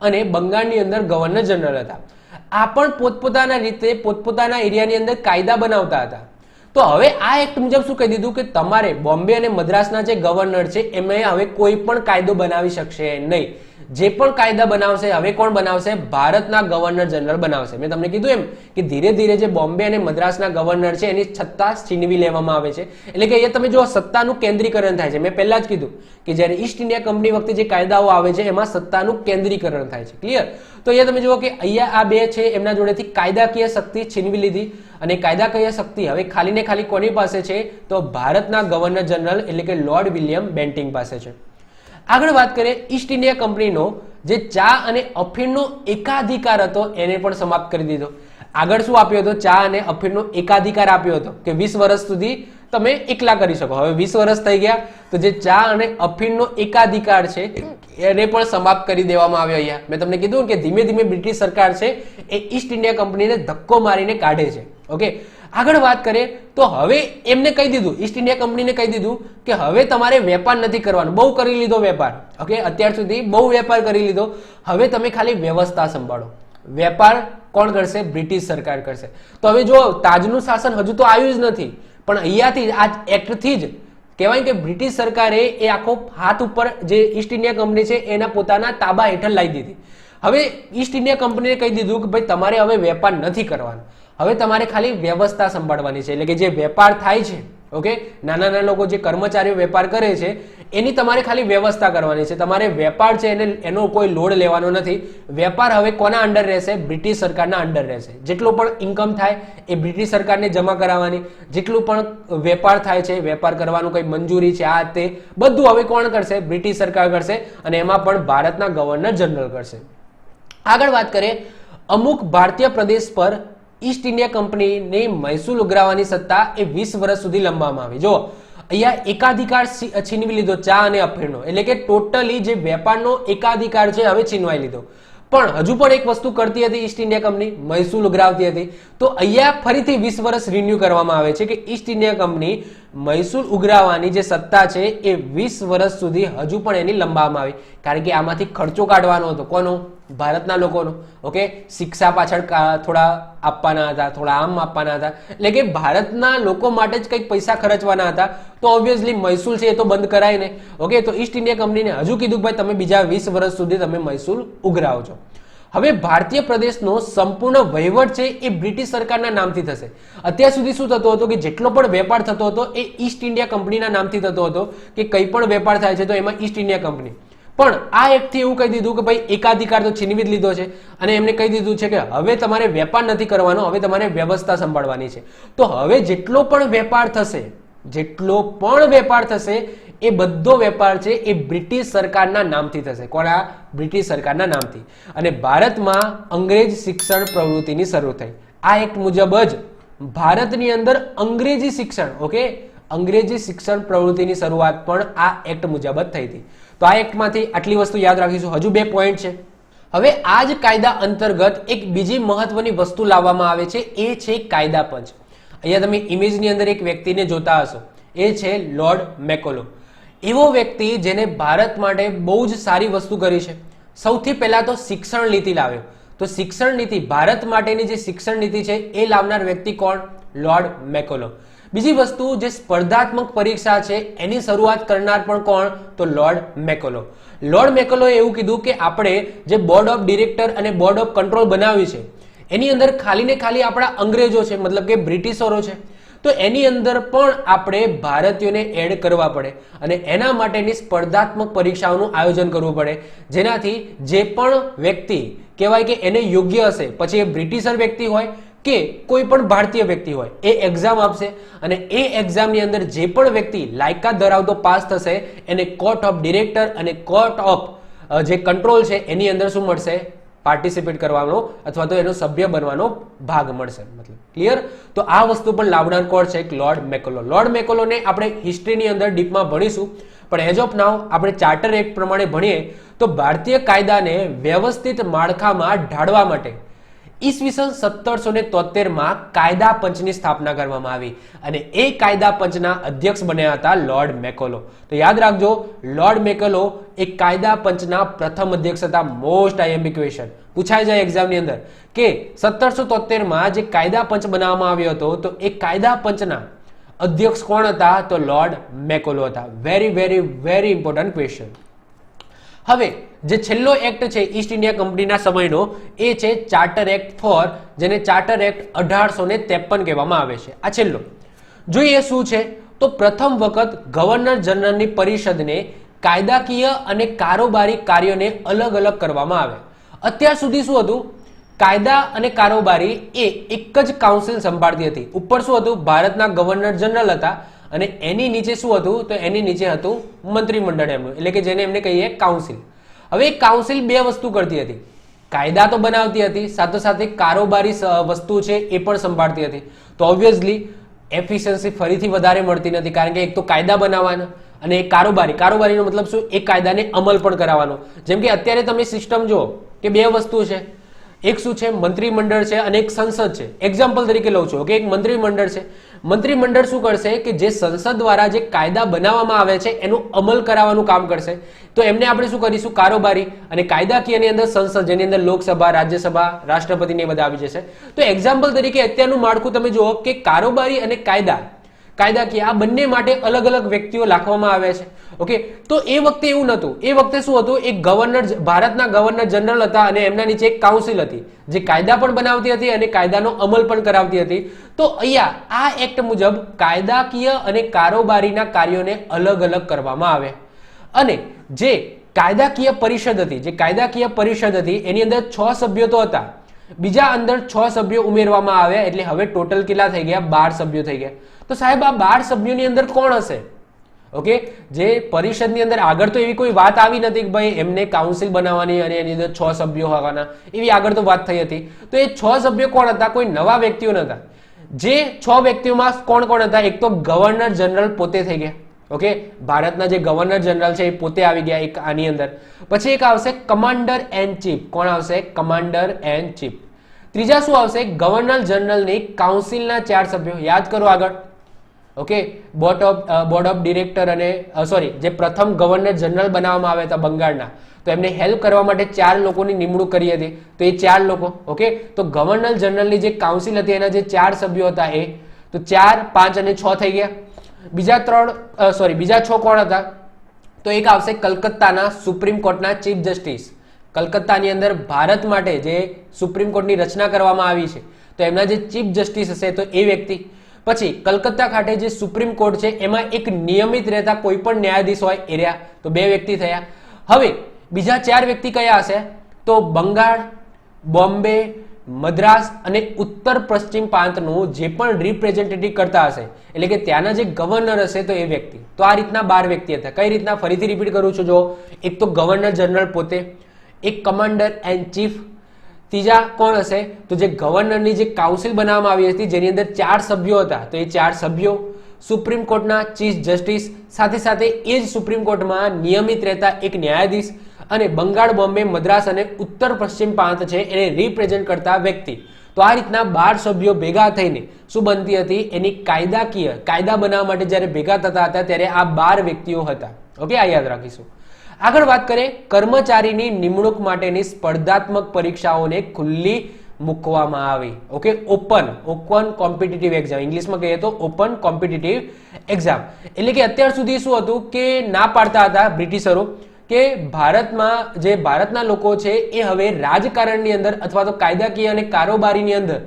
અને બંગાળની અંદર ગવર્નર જનરલ હતા. આ પણ પોતપોતાના રીતે પોતપોતાના એરિયાની અંદર કાયદા બનાવતા હતા. તો હવે આ એક્ટ મુજબ શું કહી દીધું કે તમારે બોમ્બે અને મદ્રાસના જે ગવર્નર છે એમને હવે કોઈ પણ કાયદો બનાવી શકશે નહીં. જે પણ કાયદા બનાવશે હવે કોણ બનાવશે? ભારતના ગવર્નર જનરલ બનાવશે. મેં તમને કીધું એમ કે ધીરે ધીરે જે બોમ્બે અને મદ્રાસના ગવર્નર છે એની સત્તા છીનવી લેવામાં આવે છે. એટલે કે અહીંયા તમે જો સત્તાનું કેન્દ્રીકરણ થાય છે. મેં પહેલા જ કીધું કે જ્યારે ઈસ્ટ ઇન્ડિયા કંપની વખતે જે કાયદાઓ આવે છે એમાં સત્તાનું કેન્દ્રીકરણ થાય છે. ક્લિયર? તો અહીંયા તમે જુઓ કે અહીંયા આ બે છે એમના જોડેથી કાયદાકીય શક્તિ છીનવી લીધી અને કાયદાકીય શક્તિ હવે ખાલી ને ખાલી કોની પાસે છે? તો ભારતના ગવર્નર જનરલ એટલે કે લોર્ડ વિલિયમ બેન્ટિંગ પાસે છે. આગળ વાત કરીએ, ઈસ્ટ ઇન્ડિયા કંપનીનો જે ચા અને અફીણનો એકાધિકાર હતો એને પણ સમાપ્ત કરી દીધો. આગળ શું આપ્યો હતો? ચા અને અફીણનો એકાધિકાર આપ્યો હતો કે 20 વર્ષ સુધી તમે એકલા કરી શકો. હવે 20 વર્ષ થઈ ગયા તો જે ચા અને અફીણનો એકાધિકાર છે એને પણ સમાપ્ત કરી દેવામાં આવ્યો. અહીંયા મેં તમને કીધું કે ધીમે ધીમે બ્રિટિશ સરકાર છે એ ઈસ્ટ ઇન્ડિયા કંપનીને ધક્કો મારીને કાઢે છે. ઓકે, આગળ વાત કરીએ તો હવે એમને કહી દીધું, ઈસ્ટ ઇન્ડિયા કંપનીને કહી દીધું કે હવે તમારે વેપાર નથી કરવાનો. બહુ કરી લીધો વેપાર, ઓકે, અત્યાર સુધી બહુ વેપાર કરી લીધો, હવે તમે ખાલી વ્યવસ્થા સંભાળો. વેપાર કોણ કરશે? બ્રિટિશ સરકાર કરશે. તો હવે જો તાજનું શાસન હજુ તો આવ્યું જ નથી, પણ અહીંયાથી આ એક્ટથી જ કહેવાય કે બ્રિટિશ સરકારે એ આખો હાથ ઉપર જે ઈસ્ટ ઇન્ડિયા કંપની છે એના પોતાના તાબા હેઠળ લાવી દીધી. હવે ઈસ્ટ ઇન્ડિયા કંપનીને કહી દીધું કે ભાઈ તમારે હવે વેપાર નથી કરવાનો, હવે તમારે ખાલી વ્યવસ્થા સંભાળવાની છે. એટલે કે જે વેપાર થાય છે, ઓકે, નાના નાના લોકો જે કર્મચારીઓ વેપાર કરે છે એની તમારે ખાલી વ્યવસ્થા કરવાની છે. તમારે વેપાર છે એનો કોઈ લોડ લેવાનો નથી. વેપાર હવે કોના અંડર રહેશે? બ્રિટિશ સરકારના અંડર રહેશે. જેટલો પણ ઇન્કમ થાય એ બ્રિટિશ સરકારને જમા કરાવવાની. જેટલું પણ વેપાર થાય છે, વેપાર કરવાનું કઈ મંજૂરી છે, આ તે બધું હવે કોણ કરશે? બ્રિટિશ સરકાર કરશે અને એમાં પણ ભારતના ગવર્નર જનરલ કરશે. આગળ વાત કરીએ, અમુક ભારતીય પ્રદેશ પર ઈસ્ટ ઇન્ડિયા કંપનીની મહેસૂલ ઉઘરાવવાની સત્તા એ 20 વર્ષ સુધી લંબાવવામાં આવી. જો અહીંયા એકાધિકાર છીનવી લીધો ચા અને અફીણનો, એટલે કે ટોટલી જે વેપારનો એકાધિકાર છે હવે છીનવાઈ લીધો. પણ હજુ પણ એક વસ્તુ કરતી હતી ઈસ્ટ ઇન્ડિયા કંપની, મહેસૂલ ઉઘરાવતી હતી. તો અહીંયા ફરીથી 20 વર્ષ રિન્યુ કરવામાં આવે છે કે ઈસ્ટ ઇન્ડિયા કંપની મહેસૂલ ઉઘરાવવાની જે સત્તા છે એ 20 વર્ષ સુધી હજુ પણ એની લંબાવવામાં આવી. કારણ કે આમાંથી ખર્ચો કાઢવાનો હતો. કોનો? ભારતના લોકોનો. ઓકે, શિક્ષા પાછળ થોડા આપવાના હતા, થોડા આમ આપવાના હતા. એટલે કે ભારતના લોકો માટે જ કંઈક પૈસા ખર્ચવાના હતા. તો ઓબ્વિયસલી મહેસૂલ છે એ તો બંધ કરાય ને. ઓકે, તો ઈસ્ટ ઇન્ડિયા કંપનીને હજુ કીધું ભાઈ તમે બીજા 20 વર્ષ સુધી તમે મહેસૂલ ઉઘરાવજો. હવે ભારતીય પ્રદેશનો સંપૂર્ણ વહીવટ છે એ બ્રિટિશ સરકારના નામથી થશે. અત્યાર સુધી શું થતું હતું કે જેટલો પણ વેપાર થતો હતો એ ઈસ્ટ ઇન્ડિયા કંપનીના નામથી થતો હતો કે કંઈ પણ વેપાર થાય છે તો એમાં ઈસ્ટ ઇન્ડિયા કંપની. પણ આ એક્ટથી એવું કહી દીધું કે ભાઈ એકાધિકાર તો છીનવી જ લીધો છે અને એમને કહી દીધું છે કે હવે તમારે વેપાર નથી કરવાનો, હવે તમારે વ્યવસ્થા સંભાળવાની છે. તો હવે જેટલો પણ વેપાર થશે એ બધો વેપાર છે એ બ્રિટિશ સરકારના નામથી થશે. કોના? બ્રિટિશ સરકારના નામથી. અને ભારતમાં અંગ્રેજ શિક્ષણ પ્રવૃત્તિની શરૂ થઈ. આ એક્ટ મુજબ જ ભારતની અંદર અંગ્રેજી શિક્ષણ, ઓકે, અંગ્રેજી શિક્ષણ પ્રવૃત્તિની શરૂઆત પણ આ એક્ટ મુજબ જ થઈ હતી. તો આ એક્ટમાંથી આટલી વસ્તુ યાદ રાખીશું. હજુ 2 પોઈન્ટ છે. હવે આ જ કાયદા અંતર્ગત એક બીજી મહત્વની વસ્તુ લાવવામાં આવે છે, એ છે કાયદા પંચ. અહીંયા તમે ઇમેજની અંદર એક વ્યક્તિને જોતા હશો, એ છે લોર્ડ મેકોલો. એવો વ્યક્તિ જેને ભારત માટે બહુ જ સારી વસ્તુ કરી છે. સૌથી પહેલા તો શિક્ષણ નીતિ લાવ્યો. તો શિક્ષણ નીતિ, ભારત માટેની જે શિક્ષણ નીતિ છે એ લાવનાર વ્યક્તિ કોણ? Lord Macaulay. બીજી વસ્તુ, જે સ્પર્ધાત્મક પરીક્ષા છે એની શરૂઆત કરનાર પણ કોણ? તો લોર્ડ મેકોલો. લોર્ડ મેકોલોએ એવું કીધું કે આપણે જે બોર્ડ ઓફ ડિરેક્ટર અને બોર્ડ ઓફ કંટ્રોલ બનાવ્યું છે એની અંદર ખાલી ને ખાલી આપણા અંગ્રેજો છે, મતલબ કે બ્રિટિશરો છે, તો એની અંદર પણ આપણે ભારતીયોને એડ કરવા પડે અને એના માટેની સ્પર્ધાત્મક પરીક્ષાઓનું આયોજન કરવું પડે, જેનાથી જે પણ વ્યક્તિ કહેવાય કે એને યોગ્ય હશે, પછી એ બ્રિટિશર વ્યક્તિ હોય કે કોઈ પણ ભારતીય વ્યક્તિ હોય, એ એક્ઝામ આપશે અને એ એક્ઝામની અંદર જે પણ વ્યક્તિ લાયકાત ધરાવતો પાસ થશે એને કોર્ટ ઓફ ડિરેક્ટર અને કોર્ટ ઓફ જે કંટ્રોલ છે એની અંદર શું મળશે? પાર્ટિસિપેટ કરવાનો અથવા તો એનો સભ્ય બનવાનો ભાગ મળશે. મતલબ ક્લિયર? તો આ વસ્તુ પણ લાવનાર કોણ છે? Lord Macaulay. લોર્ડ મેકોલોને આપણે હિસ્ટ્રીની અંદર ડીપમાં ભણીશું, પણ એઝ ઓફ નાઉ આપણે ચાર્ટર એક્ટ પ્રમાણે ભણીએ તો ભારતીય કાયદાને વ્યવસ્થિત માળખામાં ઢાળવા માટે ઈસવીસન 1773માં કાયદા પંચની સ્થાપના કરવામાં આવી અને એ કાયદા પંચના અધ્યક્ષ બન્યા હતા લોર્ડ મેકોલો. તો યાદ રાખજો, લોર્ડ મેકોલો એક કાયદા પંચના પ્રથમ અધ્યક્ષ હતા. મોસ્ટ આઈએમપી ક્વેશ્ચન પૂછાઈ જાય એક્ઝામની અંદર કે 1773માં જે કાયદા પંચ બનાવવામાં આવ્યો હતો તો એ કાયદા પંચના અધ્યક્ષ કોણ હતા? તો લોર્ડ મેકોલો હતા. Very very very important question. હવે જે છેલ્લો એક્ટ છે ઈસ્ટ ઇન્ડિયા કંપનીના સમયનો એ છે ચાર્ટર એક્ટ 4, જેને ચાર્ટર એક્ટ 1853 કહેવામાં આવે છે. આ છેલ્લો જોઈએ શું છે તો પ્રથમ વખત ગવર્નર જનરલની પરિષદને કાયદાકીય અને કારોબારી કાર્યોને અલગ અલગ કરવામાં આવે. અત્યાર સુધી શું હતું? કાયદા અને કારોબારી એ એક જ કાઉન્સિલ સંભાળતી હતી. ઉપર શું હતું? ભારતના ગવર્નર જનરલ હતા અને એની નીચે શું હતું? તો એની નીચે હતું મંત્રીમંડળ એમનું, એટલે કે જેને એમને કહીએ કાઉન્સિલ. હવે કાઉન્સિલ બે વસ્તુ કરતી હતી, કાયદા તો બનાવતી હતી, સાથોસાથે કારોબારી વસ્તુ છે એ પણ સંભાળતી હતી. તો ઓબ્વિયસલી એફિશિયન્સી ફરીથી વધારે મળતી નથી, કારણ કે એક તો કાયદા બનાવવાના અને એક કારોબારીનો મતલબ શું? એક કાયદાને અમલ પણ કરાવવાનો. જેમ કે અત્યારે તમે સિસ્ટમ જુઓ કે બે વસ્તુ છે, એક શું છે? મંત્રીમંડળ છે અને એક સંસદ છે. એક્ઝામ્પલ તરીકે લઉં છું કે એક મંત્રીમંડળ છે. મંત્રીમંડળ શું કરશે કે જે સંસદ દ્વારા જે કાયદા બનાવવામાં આવે છે એનું અમલ કરાવવાનું કામ કરશે. તો એમને આપણે શું કરીશું? કારોબારી. અને કાયદાકીયની અંદર સંસદ, જેની અંદર લોકસભા, રાજ્યસભા, રાષ્ટ્રપતિ ને બધા આવી જશે. તો એક્ઝામ્પલ તરીકે અત્યારનું માળખું તમે જુઓ કે કારોબારી અને કાયદાકીય આ બંને માટે અલગ અલગ વ્યક્તિઓ રાખવામાં આવે છે. ઓકે, તો એ વખતે એવું નહોતું. એ વખતે શું હતું? એક ગવર્નર, ભારતના ગવર્નર જનરલ હતા અને એમના નીચે એક કાઉન્સિલ હતી જે કાયદા પણ બનાવતી હતી અને કાયદાનો અમલ પણ કરાવતી હતી. તો અહીંયા આ એક્ટ મુજબ કાયદાકીય અને કારોબારીના કાર્યોને અલગ અલગ કરવામાં આવે અને જે કાયદાકીય પરિષદ હતી એની અંદર 6 સભ્યો તો હતા, બીજા અંદર 6 સભ્યો ઉમેરવામાં આવ્યા, એટલે હવે ટોટલ કેટલા થઈ ગયા? 12 સભ્યો થઈ ગયા. તો સાહેબ આ 12 સભ્યોની અંદર કોણ હશે? ઓકે, જે પરિષદની અંદર આગળ તો એવી કોઈ વાત આવી નથી કે ભાઈ એમને કાઉન્સિલ બનાવવાની અને એની અંદર 6 સભ્યો હોવાના, એવી આગળ તો વાત થઈ હતી. તો એ 6 સભ્યો કોણ હતા? કોઈ નવા વ્યક્તિઓ નતા. જે 6 વ્યક્તિઓમાં કોણ કોણ હતા? એક તો ગવર્નર જનરલ પોતે થઈ ગયા. ઓકે, ભારતના જે ગવર્નર જનરલ છે એ પોતે આવી ગયા એક આની અંદર. પછી એક આવશે કમાન્ડર એન્ડ ચીફ. કોણ આવશે? Commander and chief. ત્રીજા શું આવશે? ગવર્નર જનરલની કાઉન્સિલના 4 સભ્યો. યાદ કરો આગળ. ઓકે, બોર્ડ ઓફ ડિરેક્ટર અને જે પ્રથમ ગવર્નર જનરલ બનાવવામાં આવ્યા હતા બંગાળના, તો એમને હેલ્પ કરવા માટે 4 લોકોની નિમણૂક કરી હતી. તો એ 4 લોકો. ઓકે, તો ગવર્નર જનરલની જે કાઉન્સિલ હતી એના જે 4 સભ્યો હતા એ તો 4, 5 અને 6 થઈ ગયા. બીજા 6 કોણ હતા? તો એક આવશે કલકત્તાના સુપ્રીમ કોર્ટના ચીફ જસ્ટિસ. કલકત્તાની અંદર ભારત માટે જે સુપ્રીમ કોર્ટની રચના કરવામાં આવી છે તો એમના જે ચીફ જસ્ટિસ હશે તો એ વ્યક્તિ. પછી કલકત્તા ખાતે જે સુપ્રીમ કોર્ટ છે એમાં એક નિયમિત રહેતા કોઈ પણ ન્યાયાધીશ હોય એ રહ્યા, તો 2 વ્યક્તિ થયા. હવે બીજા 4 વ્યક્તિ કયા હશે? તો બંગાળ, બોમ્બે, મદ્રાસ અને ઉત્તર પશ્ચિમ પ્રાંતનું જે પણ રિપ્રેઝેન્ટેટિવ કરતા હશે, એટલે કે ત્યાંના જે ગવર્નર હશે તો એ વ્યક્તિ. તો આ રીતના 12 વ્યક્તિ હતા. કઈ રીતના? ફરીથી રિપીટ કરું છું. જો એક તો ગવર્નર જનરલ પોતે, એક કમાન્ડર એન્ડ ચીફ, ત્રીજા કોણ હશે? તો જે ગવર્નરની જે કાઉન્સિલ બનાવવામાં આવી હતી જેની અંદર 4 સભ્યો હતા, તો એ 4 સભ્યો, સુપ્રીમ કોર્ટના ચીફ જસ્ટિસ, સાથે સાથે એ જ સુપ્રીમ કોર્ટમાં નિયમિત રહેતા એક ન્યાયાધીશ અને બંગાળ, બોમ્બે, મદ્રાસ અને ઉત્તર પશ્ચિમ પ્રાંત છે એને રિપ્રેઝેન્ટ કરતા વ્યક્તિ. તો આ રીતના 12 સભ્યો ભેગા થઈને શું બનતી હતી? એની કાયદા બનાવવા માટે જ્યારે ભેગા થતા હતા ત્યારે આ 12 વ્યક્તિઓ હતા. ઓકે, આ યાદ રાખીશું. આગળ વાત કરીએ, કર્મચારીની નિમણૂક માટેની સ્પર્ધાત્મક પરીક્ષાઓને ખુલ્લી મૂકવામાં આવી. ઓકે, ઓપન કોમ્પિટિટિવ એક્ઝામ, ઇંગ્લિશમાં કહીએ તો ઓપન કોમ્પિટિટિવ એક્ઝામ. એટલે કે અત્યાર સુધી શું હતું કે ના પાડતા હતા બ્રિટિશરો કે ભારતના લોકો છે એ હવે રાજકારણની અંદર અથવા તો કાયદાકીય અને કારોબારીની અંદર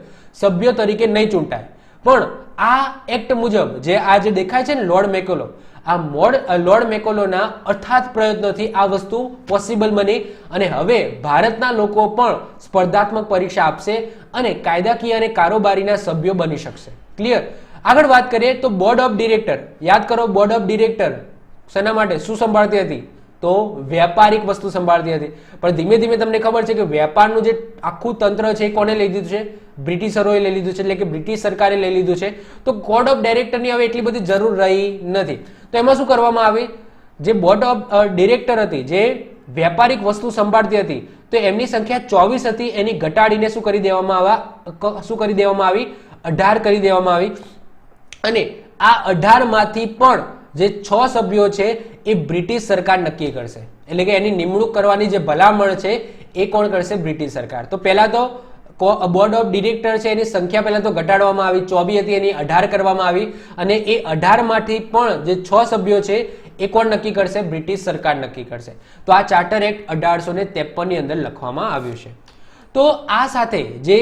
સભ્યો તરીકે નહીં ચૂંટાય. પણ આ એક્ટ મુજબ જે દેખાય છે ને લોર્ડ મેકોલો, આ લોર્ડ મેકોલોના અથાત પ્રયત્નોથી આ વસ્તુ પોસિબલ બની અને હવે ભારતના લોકો પણ સ્પર્ધાત્મક પરીક્ષા આપશે અને કાયદાકીય અને કારોબારીના સભ્યો બની શકશે. ક્લિયર? આગળ વાત કરીએ તો બોર્ડ ઓફ ડિરેક્ટર, યાદ કરો બોર્ડ ઓફ ડિરેક્ટર શેના માટે શું સંભાળતી હતી? તો વ્યાપારિક વસ્તુ સંભાળતી હતી. પણ ધીમે ધીમે તમને ખબર છે કે વેપારનું જે આખું તંત્ર છે એ કોને લઈ લીધું છે? બ્રિટિશરોએ લઈ લીધું છે, એટલે કે બ્રિટિશ સરકારે લઈ લીધું છે. તો બોર્ડ ઓફ ડાયરેક્ટરની હવે એટલી બધી જરૂર રહી નથી. તો એમાં શું કરવામાં આવે, જે બોર્ડ ઓફ ડિરેક્ટર હતી, જે વ્યાપારિક વસ્તુ સંભાળતી હતી, તો એમની સંખ્યા 24 હતી, એની ઘટાડીને શું કરી દેવામાં આવી? 18 કરી દેવામાં આવી. અને આ 18 માંથી પણ જે 6 સભ્યો છે એ બ્રિટિશ સરકાર નક્કી કરશે. એટલે કે એની નિમણૂક કરવાની જે ભલામણ છે એ કોણ કરશે? બ્રિટિશ સરકાર. તો પહેલા તો બોર્ડ ઓફ ડિરેક્ટર છે એની સંખ્યા પહેલા તો ઘટાડવામાં આવી, 24 હતી એની 18 કરવામાં આવી. અને એ 18 માંથી પણ જે 6 સભ્યો છે એ કોણ નક્કી કરશે? બ્રિટિશ સરકાર નક્કી કરશે. તો આ ચાર્ટર એક્ટ 1853 ની અંદર લખવામાં આવ્યું છે. તો આ સાથે જે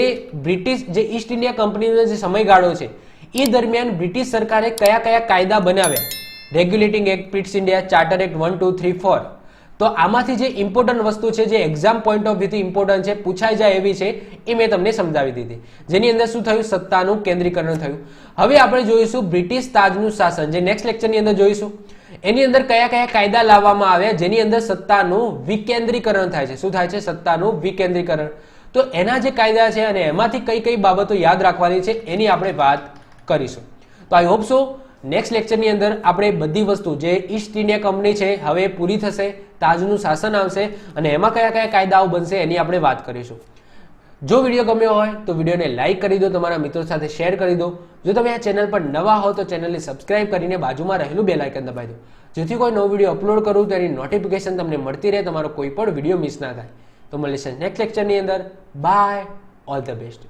ઈસ્ટ ઇન્ડિયા કંપનીનો જે સમયગાળો છે એ દરમિયાન બ્રિટિશ સરકારે કયા કયા કાયદા બનાવ્યા? Regulating act, Pitt's India, charter act 1, 2, 3, 4. તો આમાંથી જે ઇમ્પોર્ટન્ટ વસ્તુ છે, જે એક્ઝામ પોઈન્ટ ઓફ વ્યૂથી ઇમ્પોર્ટન્ટ છે, પૂછાઈ જાય એવી છે, એ મેં તમને સમજાવી દીધી. જેની અંદર શું થયું? સત્તાનું કેન્દ્રીકરણ થયું. હવે આપણે જોઈશું બ્રિટિશ તાજનું શાસન, જે નેક્સ્ટ લેક્ચરની અંદર જોઈશું. એની અંદર કયા કયા કાયદા લાવવામાં આવ્યા જેની અંદર સત્તાનું વિકેન્દ્રીકરણ થાય છે. શું થાય છે? સત્તાનું વિકેન્દ્રીકરણ. તો એના જે કાયદા છે અને એમાંથી કઈ કઈ બાબતો યાદ રાખવાની છે એની આપણે વાત કરીશું. તો આઈ હોપ સો નેક્સ્ટ લેક્ચરની અંદર આપણે બધી વસ્તુ જે ઈસ્ટ ઇન્ડિયા કંપની છે હવે પૂરી થશે, તાજનું શાસન આવશે અને એમાં કયા કયા કાયદાઓ બનશે એની આપણે વાત કરીશું. જો વિડીયો ગમ્યો હોય તો વિડીયોને લાઇક કરી દો, તમારા મિત્રો સાથે શેર કરી દો. જો તમે આ ચેનલ પર નવા હો તો ચેનલને સબસ્ક્રાઇબ કરીને બાજુમાં રહેલું બેલ આઇકન દબાવી દો, જેથી કોઈ નવો વિડીયો અપલોડ કરું તેની નોટિફિકેશન તમને મળતી રહે, તમારો કોઈ પણ વિડીયો મિસ ના થાય. તો મળીશું નેક્સ્ટ લેક્ચરની અંદર. Bye, all the best.